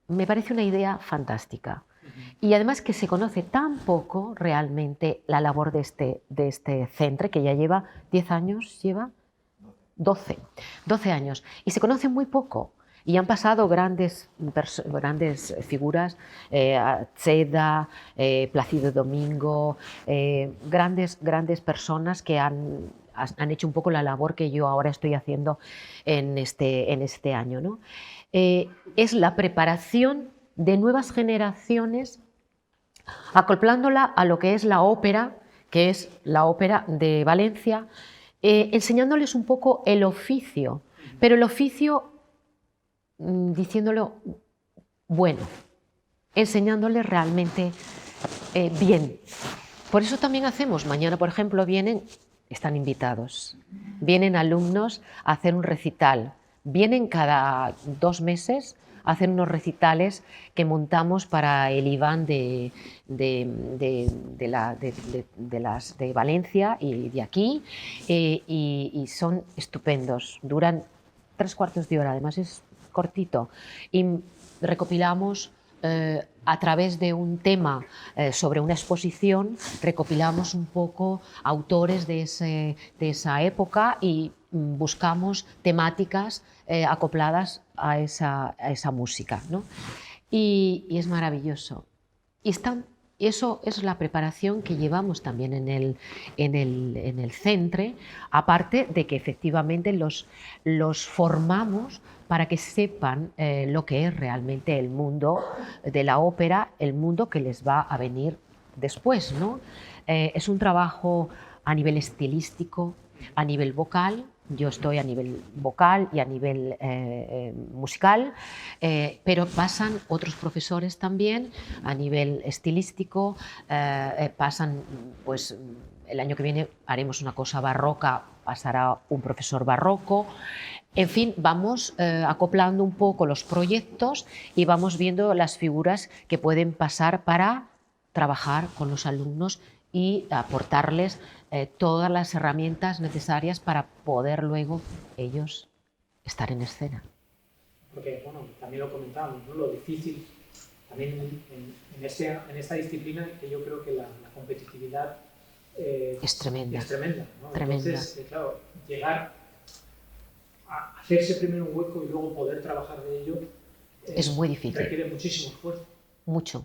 una idea fantástica. Y además que se conoce tan poco realmente la labor de este Centre, que ya lleva 10 años, lleva 12 años, y se conoce muy poco. Y han pasado grandes figuras, Cheda, Plácido Domingo, grandes personas que han hecho un poco la labor que yo ahora estoy haciendo en este año, ¿no? Es la preparación de nuevas generaciones, acoplándola a lo que es la ópera, que es la ópera de Valencia, enseñándoles un poco el oficio, pero el oficio diciéndolo bueno, enseñándoles realmente bien. Por eso también hacemos, mañana por ejemplo están invitados, vienen alumnos a hacer un recital, vienen cada 2 meses a hacer unos recitales que montamos para el Iván de Valencia y de aquí, y son estupendos, duran 3/4 de hora, además es cortito, y recopilamos a través de un tema sobre una exposición, recopilamos un poco autores de esa época y buscamos temáticas acopladas a esa música, ¿no? Y es maravilloso. Y eso es la preparación que llevamos también en el Centre, aparte de que efectivamente los formamos para que sepan lo que es realmente el mundo de la ópera, el mundo que les va a venir después, ¿no? Es un trabajo a nivel estilístico, a nivel vocal. Yo estoy a nivel vocal y a nivel musical, pero pasan otros profesores también a nivel estilístico, pasan, pues el año que viene haremos una cosa barroca, pasará un profesor barroco. En fin, vamos acoplando un poco los proyectos y vamos viendo las figuras que pueden pasar para trabajar con los alumnos y aportarles todas las herramientas necesarias para poder luego ellos estar en escena. Porque, bueno, también lo comentábamos, ¿no? Lo difícil también en esta disciplina, que yo creo que la competitividad es tremenda. Es tremenda, ¿no? Tremenda. Entonces, claro, llegar a hacerse primero un hueco y luego poder trabajar de ello es muy difícil. Requiere muchísimo esfuerzo.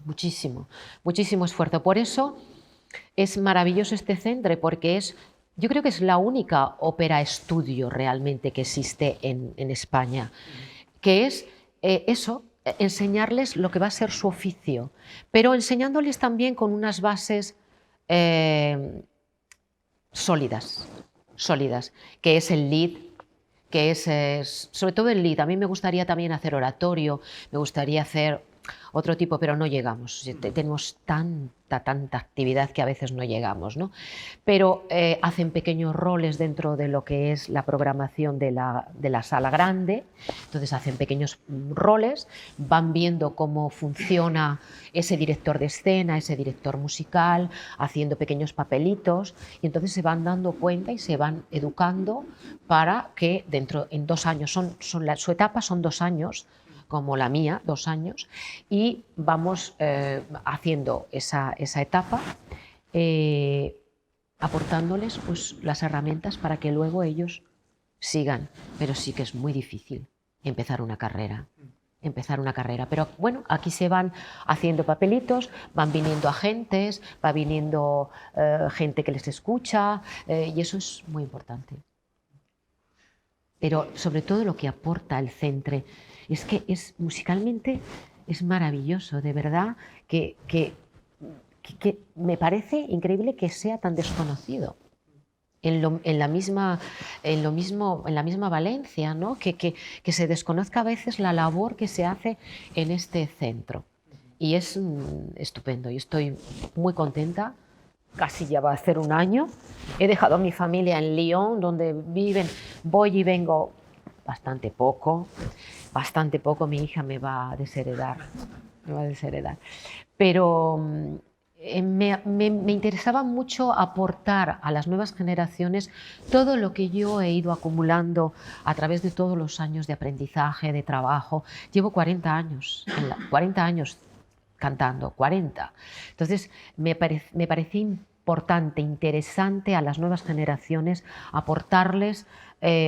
Muchísimo esfuerzo. Por eso es maravilloso este Centre, porque yo creo que es la única ópera estudio realmente que existe en España, que es enseñarles lo que va a ser su oficio, pero enseñándoles también con unas bases sólidas, que es el lied, que es sobre todo el lied. A mí me gustaría también hacer oratorio, me gustaría hacer otro tipo, pero no llegamos. Tenemos tanta actividad que a veces no llegamos, ¿no? Pero hacen pequeños roles dentro de lo que es la programación de la sala grande, entonces hacen pequeños roles, van viendo cómo funciona ese director de escena, ese director musical, haciendo pequeños papelitos, y entonces se van dando cuenta y se van educando para que en 2 años, su etapa son 2 años, como la mía, 2 años, y vamos haciendo esa etapa, aportándoles pues, las herramientas para que luego ellos sigan. Pero sí que es muy difícil empezar una carrera. Pero bueno, aquí se van haciendo papelitos, van viniendo agentes, va viniendo gente que les escucha, y eso es muy importante. Pero sobre todo lo que aporta el centre es que musicalmente es maravilloso, de verdad, que me parece increíble que sea tan desconocido. En la misma Valencia, ¿no? que se desconozca a veces la labor que se hace en este centro. Y es estupendo, y estoy muy contenta. Casi ya va a hacer 1 año. He dejado a mi familia en Lyon, donde viven, voy y vengo bastante poco. Mi hija me va a desheredar. Pero me interesaba mucho aportar a las nuevas generaciones todo lo que yo he ido acumulando a través de todos los años de aprendizaje, de trabajo. Llevo 40 años cantando, 40. Entonces me parecía importante, interesante a las nuevas generaciones aportarles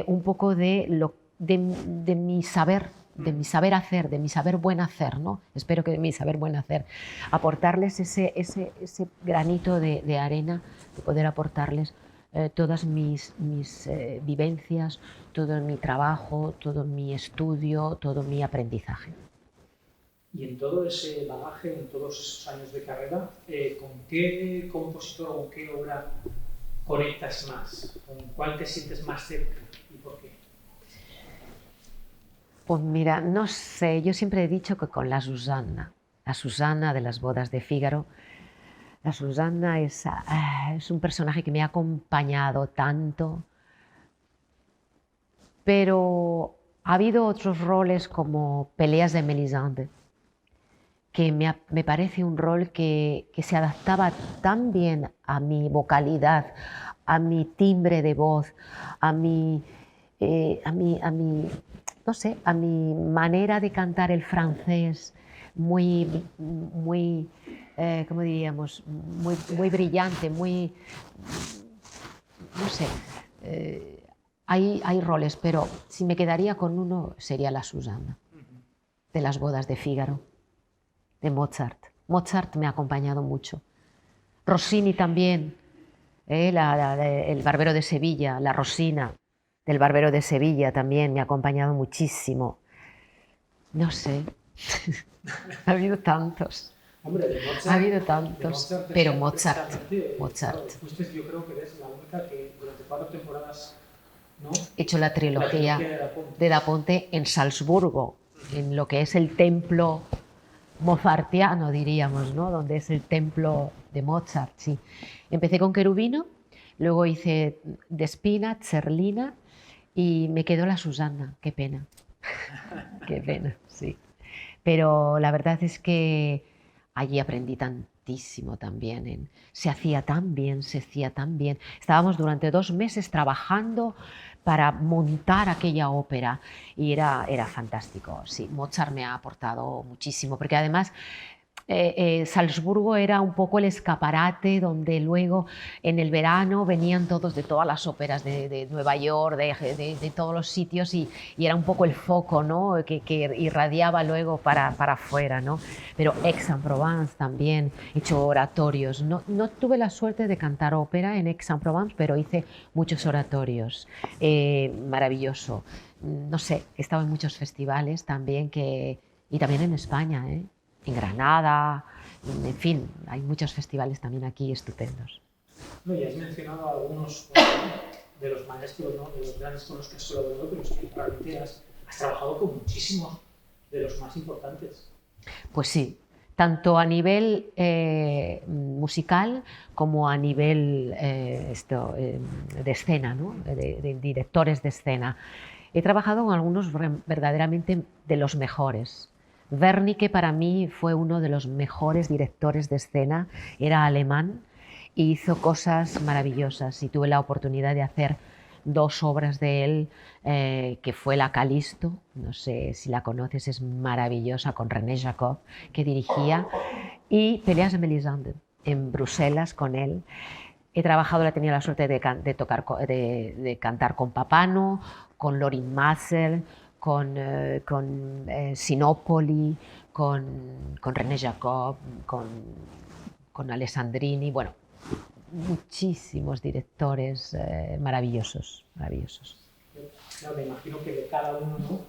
un poco de mi saber, de mi saber hacer, de mi saber buen hacer, ¿no? Espero que de mi saber buen hacer, aportarles ese granito de arena, de poder aportarles todas mis vivencias, todo mi trabajo, todo mi estudio, todo mi aprendizaje. Y en todo ese bagaje, en todos esos años de carrera, ¿con qué compositor o con qué obra conectas más? ¿Con cuál te sientes más cerca y por qué? Pues mira, no sé, yo siempre he dicho que con la Susanna de las bodas de Fígaro. La Susanna es un personaje que me ha acompañado tanto, pero ha habido otros roles como Peleas de Mélisande, que me parece un rol que se adaptaba tan bien a mi vocalidad, a mi timbre de voz, a mi manera de cantar el francés, muy ¿cómo diríamos? Muy brillante, muy, no sé. Hay roles, pero si me quedaría con uno sería la Susanna, de las bodas de Fígaro, de Mozart. Mozart me ha acompañado mucho. Rossini también, el Barbero de Sevilla, la Rosina del Barbero de Sevilla también me ha acompañado muchísimo. No sé, ha habido tantos. Hombre, de Mozart, ha habido tantos, pero Mozart. Fuiste, yo creo que eres la única que durante 4 temporadas, ¿no? He hecho la trilogía de Da Ponte en Salzburgo, en lo que es el templo mozartiano, diríamos, ¿no? Donde es el templo de Mozart, sí. Empecé con Cherubino, luego hice Despina, Zerlina y me quedó la Susanna. Qué pena. Qué pena, sí. Pero la verdad es que allí aprendí tantísimo también. Se hacía tan bien. Estábamos durante 2 meses trabajando para montar aquella ópera y era fantástico. Sí, Mozart me ha aportado muchísimo, porque además Salzburgo era un poco el escaparate donde luego en el verano venían todos de todas las óperas de Nueva York, de todos los sitios y era un poco el foco, ¿no? que irradiaba luego para afuera, ¿no? Pero Aix-en-Provence también, he hecho oratorios. No tuve la suerte de cantar ópera en Aix-en-Provence, pero hice muchos oratorios. Maravilloso. No sé, he estado en muchos festivales también y también en España, en Granada, en fin, hay muchos festivales también aquí estupendos. No, y has mencionado algunos de los maestros, ¿no? De los grandes con los que has colaborado, pero es que realmente has trabajado con muchísimos de los más importantes. Pues sí, tanto a nivel musical como a nivel de escena, ¿no? de directores de escena. He trabajado con algunos verdaderamente de los mejores. Wernicke para mí fue uno de los mejores directores de escena, era alemán y hizo cosas maravillosas y tuve la oportunidad de hacer 2 obras de él, que fue la Calisto, no sé si la conoces, es maravillosa, con René Jacob, que dirigía, y Peleas de Mélisande, en Bruselas con él. He trabajado, he tenido la suerte de cantar con Papano, con Lorin Maazel, con Sinopoli, con René Jacob, con Alessandrini, bueno, muchísimos directores maravillosos, maravillosos. Claro, me imagino que de cada uno, ¿no?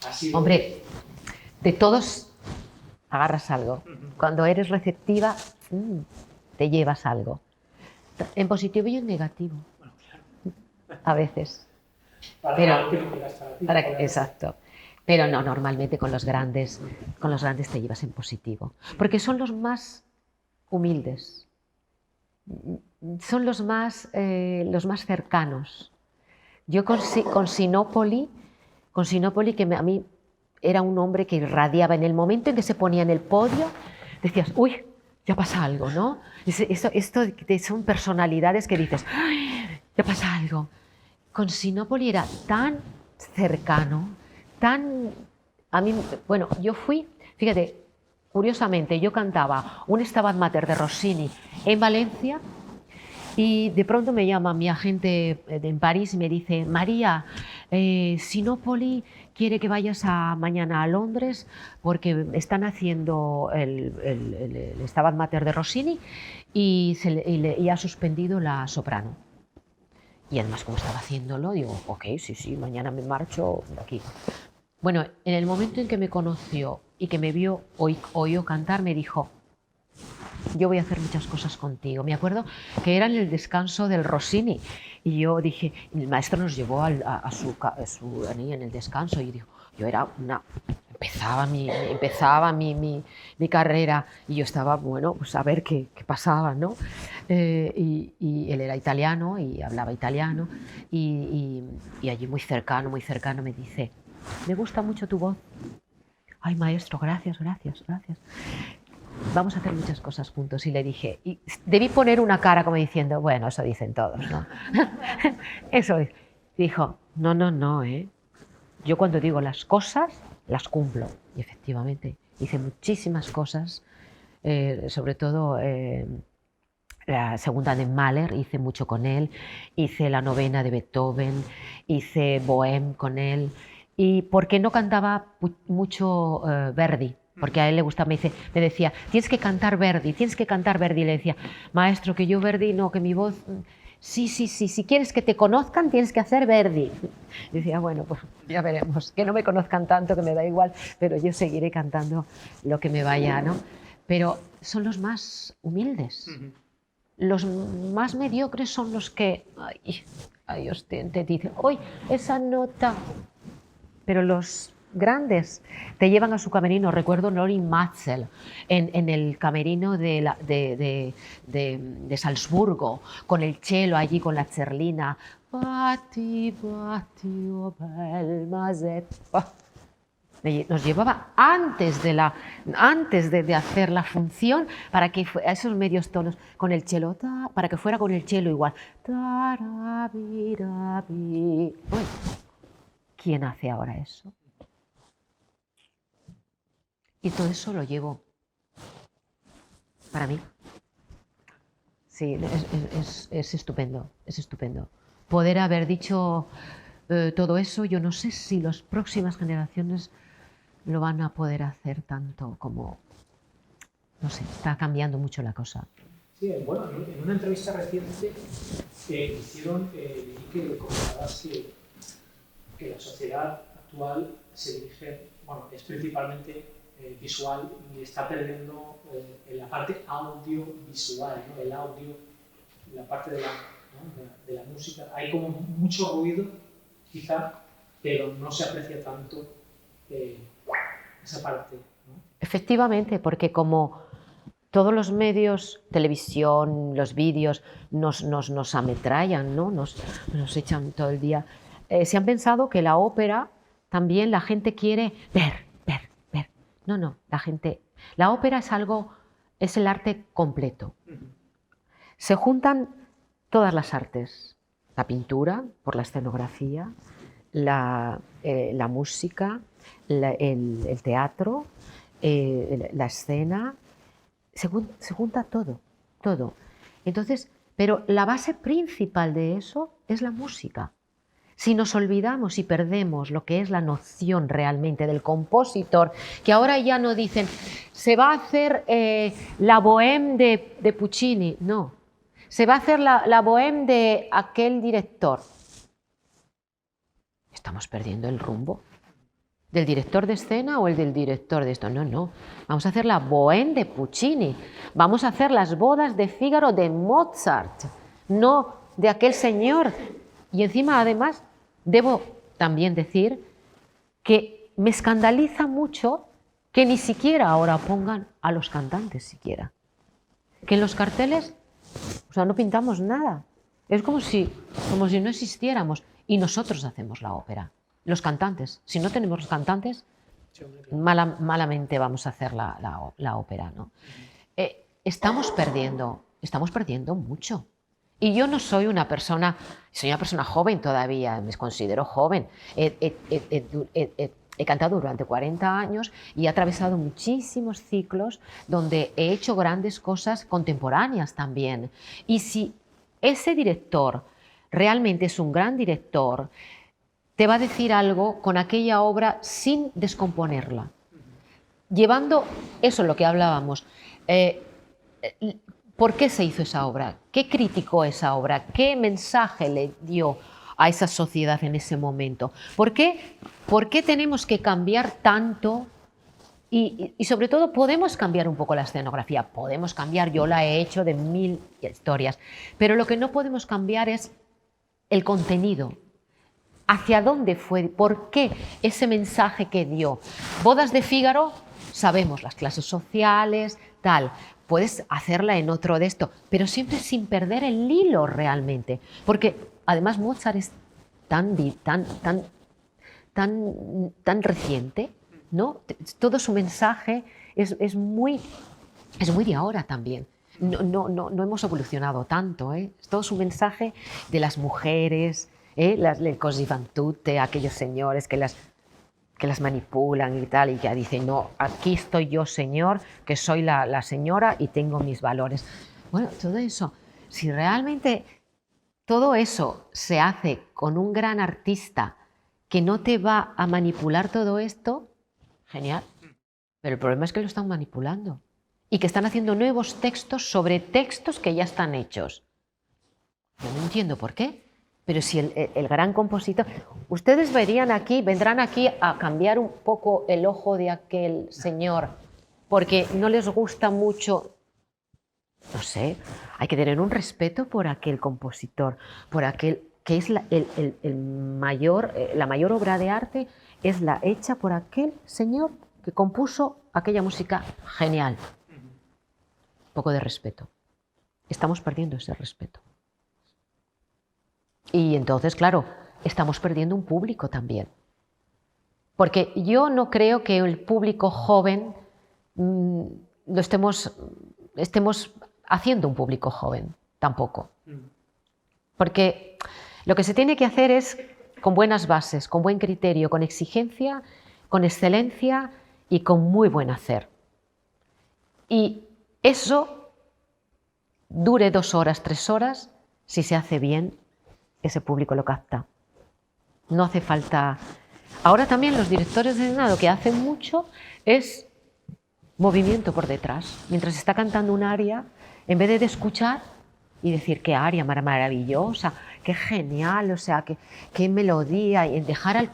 Ha sido... Hombre, de todos agarras algo. Cuando eres receptiva, te llevas algo. En positivo y en negativo. Bueno, claro. A veces. Exacto. Pero no, normalmente con los grandes te llevas en positivo. Porque son los más humildes. Son los más cercanos. Yo con Sinopoli, que a mí era un hombre que irradiaba en el momento en que se ponía en el podio, decías, uy, ya pasa algo, ¿no? Esto son personalidades que dices, ¡ay, ya pasa algo! Con Sinopoli era tan cercano, a mí, bueno, yo fui, fíjate, curiosamente, yo cantaba un Stabat Mater de Rossini en Valencia y de pronto me llama mi agente en París y me dice, María, Sinopoli quiere que vayas mañana a Londres porque están haciendo el Stabat Mater de Rossini y ha suspendido la soprano. Y además, como estaba haciéndolo, digo, ok, sí, mañana me marcho de aquí. Bueno, en el momento en que me conoció y que me vio, oyó cantar, me dijo, yo voy a hacer muchas cosas contigo. Me acuerdo que era en el descanso del Rossini y yo dije, el maestro nos llevó en el descanso y dijo, yo era empezaba mi carrera y yo estaba, bueno, pues a ver qué pasaba, ¿no? Y él era italiano y hablaba italiano y allí muy cercano me dice, me gusta mucho tu voz. Ay, maestro, gracias. Vamos a hacer muchas cosas juntos. Y le dije, y debí poner una cara como diciendo, bueno, eso dicen todos, ¿no? Eso dijo, no, yo cuando digo las cosas, las cumplo. Y efectivamente, hice muchísimas cosas, sobre todo la segunda de Mahler, hice mucho con él, hice la novena de Beethoven, hice Bohème con él, y porque no cantaba mucho Verdi, porque a él le gustaba, me decía, tienes que cantar Verdi, y le decía, maestro, que yo Verdi no, que mi voz... Sí, si quieres que te conozcan tienes que hacer Verdi. Y decía, bueno, pues ya veremos, que no me conozcan tanto, que me da igual, pero yo seguiré cantando lo que me vaya, ¿no? Pero son los más humildes. Los más mediocres son los que, ay, te dicen, ¡ay, esa nota! Pero los grandes te llevan a su camerino. Recuerdo Lorin Maazel en el camerino de Salzburgo, con el cello allí, con la zerlina. Batti, oh bel Mazeppa. Nos llevaba antes de hacer la función para que a esos medios tonos con el cello, para que fuera con el cello igual. Bueno, ¿quién hace ahora eso? Y todo eso lo llevo para mí. Sí, es estupendo, es estupendo. Poder haber dicho todo eso, yo no sé si las próximas generaciones lo van a poder hacer tanto como, no sé, está cambiando mucho la cosa. Sí, bueno, en una entrevista reciente hicieron, que comentabas que la sociedad actual se dirige, bueno, es principalmente visual y está perdiendo en la parte audiovisual, ¿no? El audio, la parte de la música. Hay como mucho ruido, quizá, pero no se aprecia tanto esa parte, ¿no? Efectivamente, porque como todos los medios, televisión, los vídeos, nos ametrallan, ¿no? Nos echan todo el día. Se han pensado que la ópera también la gente quiere ver. No, la ópera es el arte completo. Se juntan todas las artes, la pintura, por la escenografía, la música, el teatro, la escena, se junta todo, todo. Entonces, pero la base principal de eso es la música. Si nos olvidamos y perdemos lo que es la noción realmente del compositor, que ahora ya no dicen, se va a hacer la bohème de Puccini, no, se va a hacer la bohème de aquel director. Estamos perdiendo el rumbo. ¿Del director de escena o el del director de esto? No, no. Vamos a hacer la bohème de Puccini. Vamos a hacer las bodas de Fígaro de Mozart, no de aquel señor. Y encima, además, debo también decir que me escandaliza mucho que ni siquiera ahora pongan a los cantantes siquiera. Que en los carteles, o sea, no pintamos nada. Es como si no existiéramos. Y nosotros hacemos la ópera. Los cantantes. Si no tenemos los cantantes, malamente vamos a hacer la ópera, ¿no? Estamos perdiendo mucho. Y yo no soy una persona, soy una persona joven todavía, me considero joven. He cantado durante 40 años y he atravesado muchísimos ciclos donde he hecho grandes cosas contemporáneas también. Y si ese director realmente es un gran director, te va a decir algo con aquella obra sin descomponerla. Llevando, eso es lo que hablábamos, ¿por qué se hizo esa obra? ¿Qué criticó esa obra? ¿Qué mensaje le dio a esa sociedad en ese momento? ¿Por qué tenemos que cambiar tanto? Y sobre todo, podemos cambiar un poco la escenografía, podemos cambiar, yo la he hecho de 1000 historias, pero lo que no podemos cambiar es el contenido. ¿Hacia dónde fue? ¿Por qué ese mensaje que dio? Bodas de Fígaro, sabemos las clases sociales, tal. Puedes hacerla en otro de esto, pero siempre sin perder el hilo realmente. Porque además Mozart es tan reciente, ¿no? Todo su mensaje es muy de ahora también. No hemos evolucionado tanto, ¿eh? Todo su mensaje de las mujeres, el così fan tutte, aquellos señores que las manipulan y tal, y que dicen, no, aquí estoy yo, señor, que soy la señora y tengo mis valores. Bueno, todo eso, si realmente todo eso se hace con un gran artista que no te va a manipular todo esto, genial. Pero el problema es que lo están manipulando y que están haciendo nuevos textos sobre textos que ya están hechos. Yo no entiendo por qué. Pero si el gran compositor... Ustedes vendrán aquí a cambiar un poco el ojo de aquel señor porque no les gusta mucho... No sé, hay que tener un respeto por aquel compositor, por aquel que es la mayor obra de arte, es la hecha por aquel señor que compuso aquella música genial. Un poco de respeto. Estamos perdiendo ese respeto. Y entonces, claro, estamos perdiendo un público también. Porque yo no creo que el público joven lo estemos haciendo un público joven, tampoco. Porque lo que se tiene que hacer es con buenas bases, con buen criterio, con exigencia, con excelencia y con muy buen hacer. Y eso dure 2 horas, 3 horas, si se hace bien, ese público lo capta. No hace falta... Ahora también los directores de escena lo que hacen mucho es movimiento por detrás. Mientras está cantando un aria, en vez de escuchar y decir qué aria maravillosa, qué genial, o sea, qué melodía, y dejar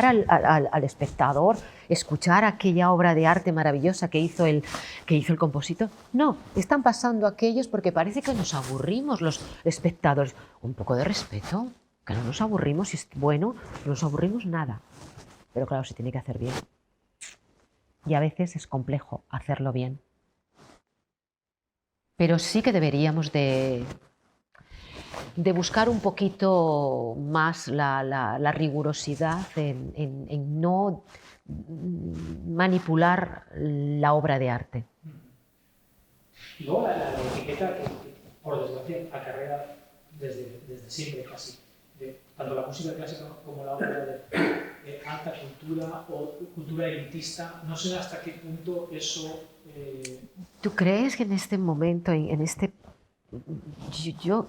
al espectador escuchar aquella obra de arte maravillosa que hizo el compositor. No, están pasando aquellos porque parece que nos aburrimos los espectadores. Un poco de respeto, que no nos aburrimos, si es bueno, no nos aburrimos nada. Pero claro, se tiene que hacer bien. Y a veces es complejo hacerlo bien. Pero sí que deberíamos de buscar un poquito más la rigurosidad en no manipular la obra de arte. Y luego la etiqueta que, por desgracia, acarrea desde siempre casi, tanto la música clásica como la ópera de alta cultura o cultura elitista. No sé hasta qué punto eso... ¿Tú crees que en este momento, en este... Yo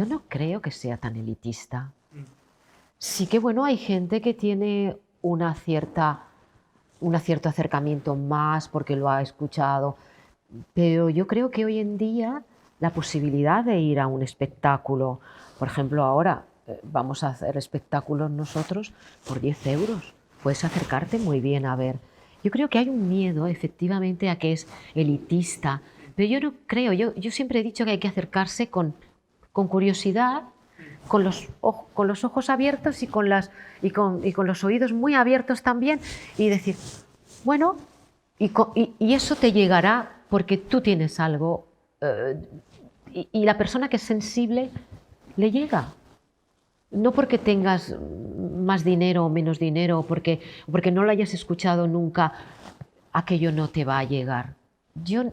no creo que sea tan elitista. Sí que, bueno, hay gente que tiene un cierto acercamiento más porque lo ha escuchado, pero yo creo que hoy en día la posibilidad de ir a un espectáculo, por ejemplo, ahora vamos a hacer espectáculos nosotros por 10 euros, puedes acercarte muy bien a ver. Yo creo que hay un miedo efectivamente a que es elitista, pero yo no creo, yo siempre he dicho que hay que acercarse con curiosidad, con los ojos abiertos y con los oídos muy abiertos también, y decir, bueno, y eso te llegará porque tú tienes algo, y la persona que es sensible le llega. No porque tengas más dinero o menos dinero, o porque no lo hayas escuchado nunca, aquello no te va a llegar. Yo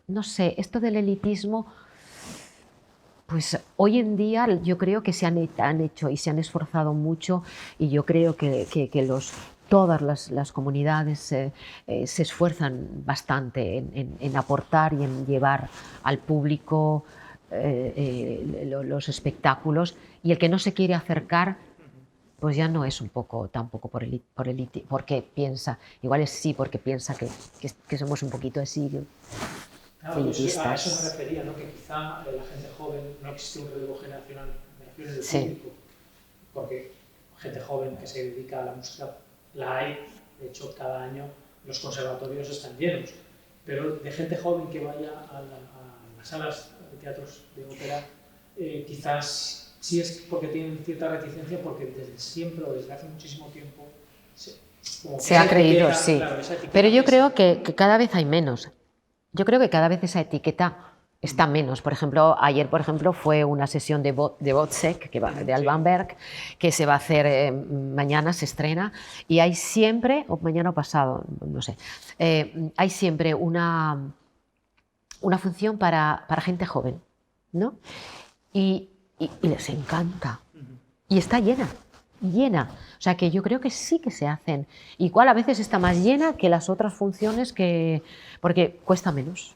no sé, esto del elitismo, pues hoy en día yo creo que se han hecho y se han esforzado mucho, y yo creo que todas las comunidades se esfuerzan bastante en aportar y en llevar al público los espectáculos, y el que no se quiere acercar pues ya no es un poco tampoco porque piensa, igual es sí porque piensa que somos un poquito así elitistas. A eso me refería, ¿no? Que quizá la gente joven, no existe un relevo generacional, me refiero en el público, porque gente joven que se dedica a la música la hay, de hecho cada año los conservatorios están llenos, pero de gente joven que vaya a las salas de teatros de ópera, quizás sí es porque tienen cierta reticencia, porque desde siempre o desde hace muchísimo tiempo se ha creído, sí. Claro, pero yo creo que cada vez hay menos. Yo creo que cada vez esa etiqueta está menos. Por ejemplo, ayer fue una sesión de Wozzeck, de Alban Berg, que se va a hacer mañana, se estrena, y hay siempre, o mañana o pasado, no sé, hay siempre una función para gente joven, ¿no? Y les encanta. Y está llena. O sea que yo creo que sí que se hacen. Igual a veces está más llena que las otras funciones, porque cuesta menos.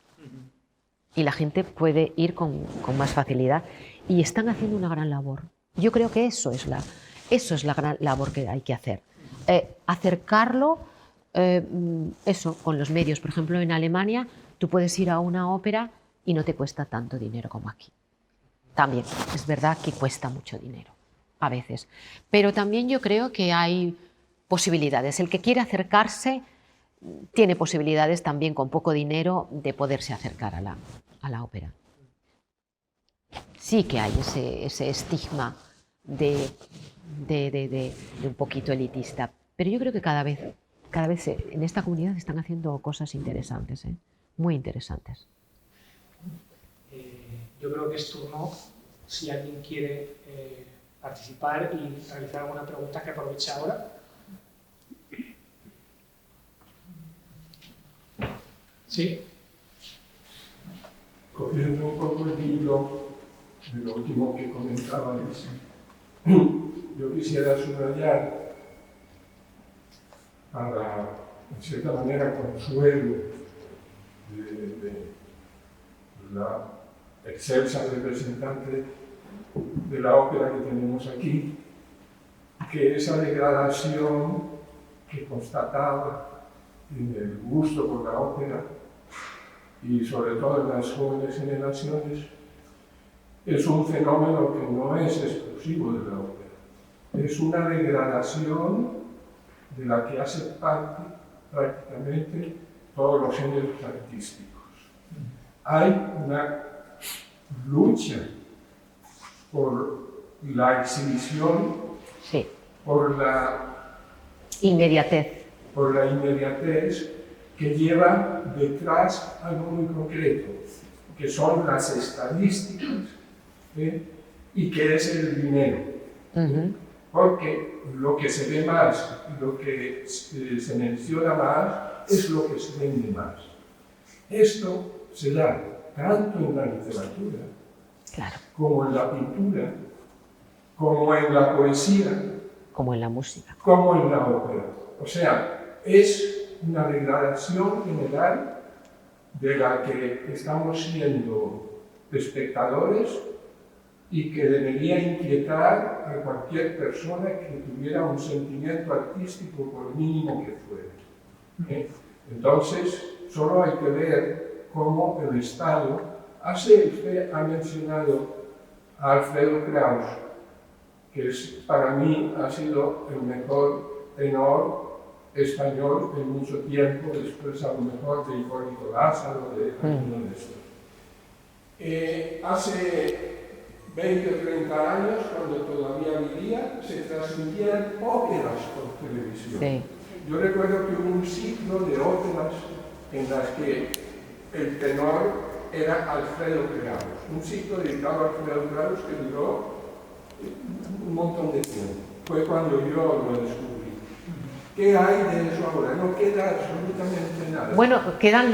Y la gente puede ir con más facilidad. Y están haciendo una gran labor. Yo creo que eso es la gran labor que hay que hacer. Acercarlo, eso, con los medios. Por ejemplo, en Alemania tú puedes ir a una ópera y no te cuesta tanto dinero como aquí. También es verdad que cuesta mucho dinero, a veces. Pero también yo creo que hay posibilidades. El que quiere acercarse tiene posibilidades también con poco dinero de poderse acercar a la ópera. Sí que hay ese estigma de un poquito elitista, pero yo creo que cada vez en esta comunidad están haciendo cosas interesantes, muy interesantes. Yo creo que es turno, si alguien quiere participar y realizar alguna pregunta, que aproveche ahora. ¿Sí? Cogiendo un poco el hilo de lo último que comentabais, yo quisiera subrayar, para, en cierta manera, consuelo de la excelsa representante de la ópera que tenemos aquí, que esa degradación que constataba en el gusto por la ópera, y sobre todo en las jóvenes generaciones, es un fenómeno que no es exclusivo de la ópera. Es una degradación de la que hace parte prácticamente todos los géneros artísticos. Hay una lucha por la exhibición, sí, por la inmediatez, que lleva detrás algo muy concreto, que son las estadísticas, y que es el dinero. Porque lo que se ve más, lo que se menciona más, es lo que se vende más. Esto se da tanto en la literatura Claro. como en la pintura, como en la poesía, como en la música, como en la ópera. O sea, es una degradación general de la que estamos siendo espectadores y que debería inquietar a cualquier persona que tuviera un sentimiento artístico, por mínimo que fuera. Entonces, solo hay que ver cómo el Estado, usted ha mencionado a Alfredo Kraus, que para mí ha sido el mejor tenor español en mucho tiempo, después a lo mejor de Hipólito Lázaro, de alguno de estos. Hace 20 o 30 años, cuando todavía vivía, se transmitían óperas por televisión. sí. Yo recuerdo que hubo un ciclo de óperas en las que el tenor era Alfredo Kraus, un ciclo dedicado a Alfredo Kraus que duró un montón de tiempo. Fue cuando yo lo descubrí. ¿Qué hay de eso ahora? No queda absolutamente nada. Bueno, quedan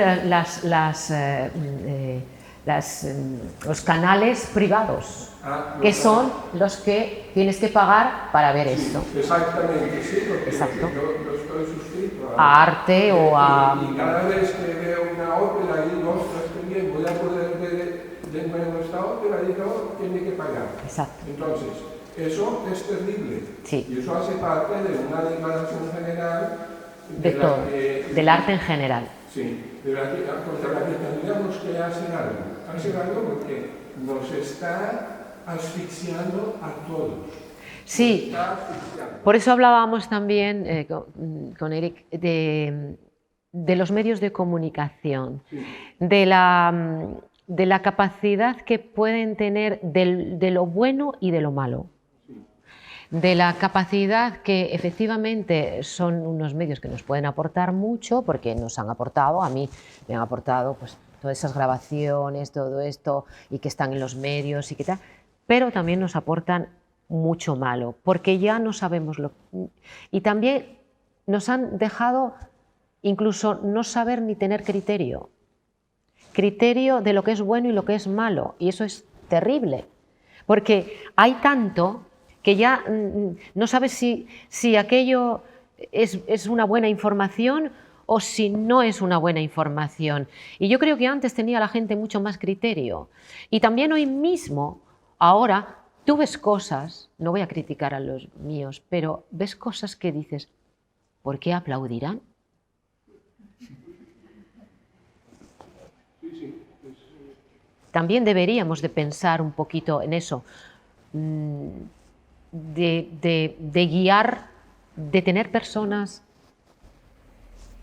los canales privados, que son los que tienes que pagar para ver esto. Exactamente, sí, porque Exacto. yo estoy suscrito A Arte o a... Y cada vez que veo una ópera y digo, ostras, qué bien, voy a poder ver de nuevo esta ópera y no tiene que pagar. Exacto. Entonces, eso es terrible. Sí. Y eso hace parte de una degradación general De todo, del arte en general. Sí, contra la que tendríamos que hacer algo. Hacer algo porque nos está asfixiando a todos. Sí, por eso hablábamos también con Eric de los medios de comunicación, sí. de la capacidad que pueden tener de lo bueno y de lo malo. De la capacidad que efectivamente son unos medios que nos pueden aportar mucho, porque nos han aportado, a mí me han aportado pues, todas esas grabaciones, todo esto, y que están en los medios y que tal, pero también nos aportan mucho malo, porque ya no sabemos lo... Y también nos han dejado incluso no saber ni tener criterio de lo que es bueno y lo que es malo, y eso es terrible, porque hay tanto que ya no sabes si aquello es una buena información o si no es una buena información. Y yo creo que antes tenía la gente mucho más criterio. Y también hoy mismo, ahora, tú ves cosas, no voy a criticar a los míos, pero ves cosas que dices, ¿por qué aplaudirán? También deberíamos de pensar un poquito en eso. De guiar, de tener personas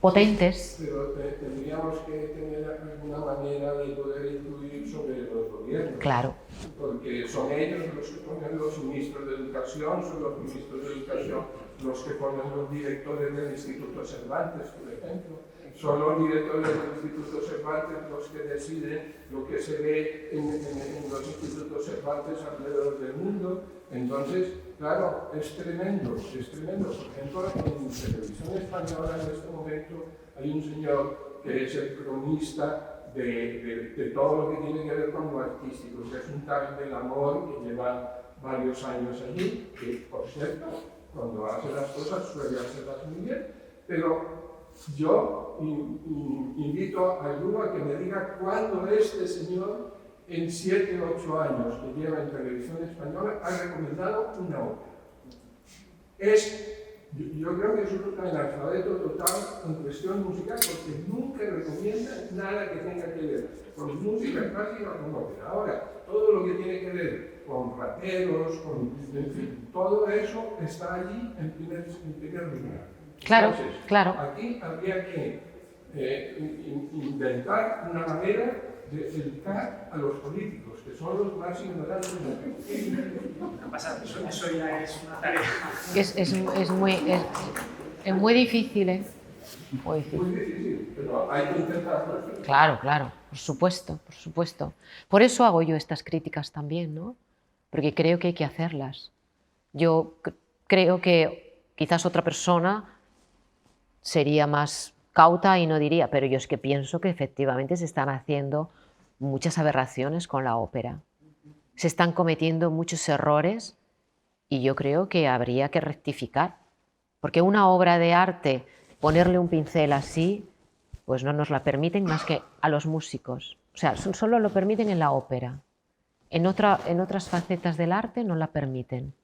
potentes. Pero tendríamos que tener alguna manera de poder influir sobre los gobiernos. Claro. Porque son ellos los que ponen los ministros de Educación, son los ministros de Educación los que ponen los directores del Instituto Cervantes, por ejemplo. Son los directores del Instituto Cervantes los que deciden lo que se ve en los institutos Cervantes alrededor del mundo. Entonces, claro, es tremendo, es tremendo. Por ejemplo, en Televisión Española en este momento hay un señor que es el cronista de todo lo que tiene que ver con lo artístico, que es un tal del Amor que lleva varios años allí, que por cierto, cuando hace las cosas suele hacerlas muy bien, pero yo invito a alguno a que me diga cuándo este señor, en 7 o 8 años que lleva en Televisión Española, ha recomendado una ópera. Yo creo que es un analfabeto total en cuestión musical, porque nunca recomienda nada que tenga que ver con música clásica o con ópera. Ahora, todo lo que tiene que ver con raperos, en fin, todo eso está allí en primer lugar. Claro, entonces, claro. Aquí habría que inventar una manera de educar a los políticos, que son los más ignorantes del mundo. Eso ya es una tarea. Es muy difícil, ¿eh? Muy difícil. Muy difícil, pero hay que intentarlo. Claro, claro, por supuesto, por supuesto. Por eso hago yo estas críticas también, ¿no? Porque creo que hay que hacerlas. Yo creo que quizás otra persona sería más cauta y no diría, pero yo es que pienso que efectivamente se están haciendo muchas aberraciones con la ópera. se están cometiendo muchos errores y yo creo que habría que rectificar, porque una obra de arte, ponerle un pincel así, pues no nos la permiten más que a los músicos. O sea, solo lo permiten en la ópera. En otras facetas del arte no la permiten.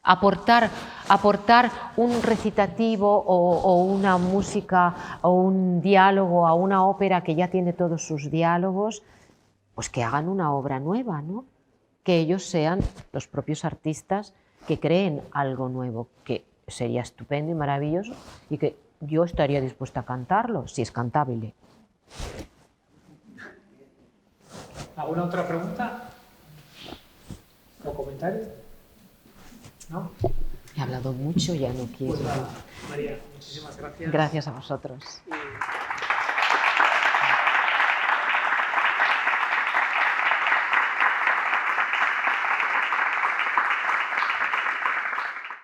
Aportar un recitativo o una música o un diálogo a una ópera que ya tiene todos sus diálogos, pues que hagan una obra nueva, ¿no? Que ellos sean los propios artistas que creen algo nuevo, que sería estupendo y maravilloso y que yo estaría dispuesta a cantarlo, si es cantable. ¿Alguna otra pregunta o comentario? ¿No? He hablado mucho, ya no quiero. Pues nada, María, muchísimas gracias. Gracias a vosotros. Y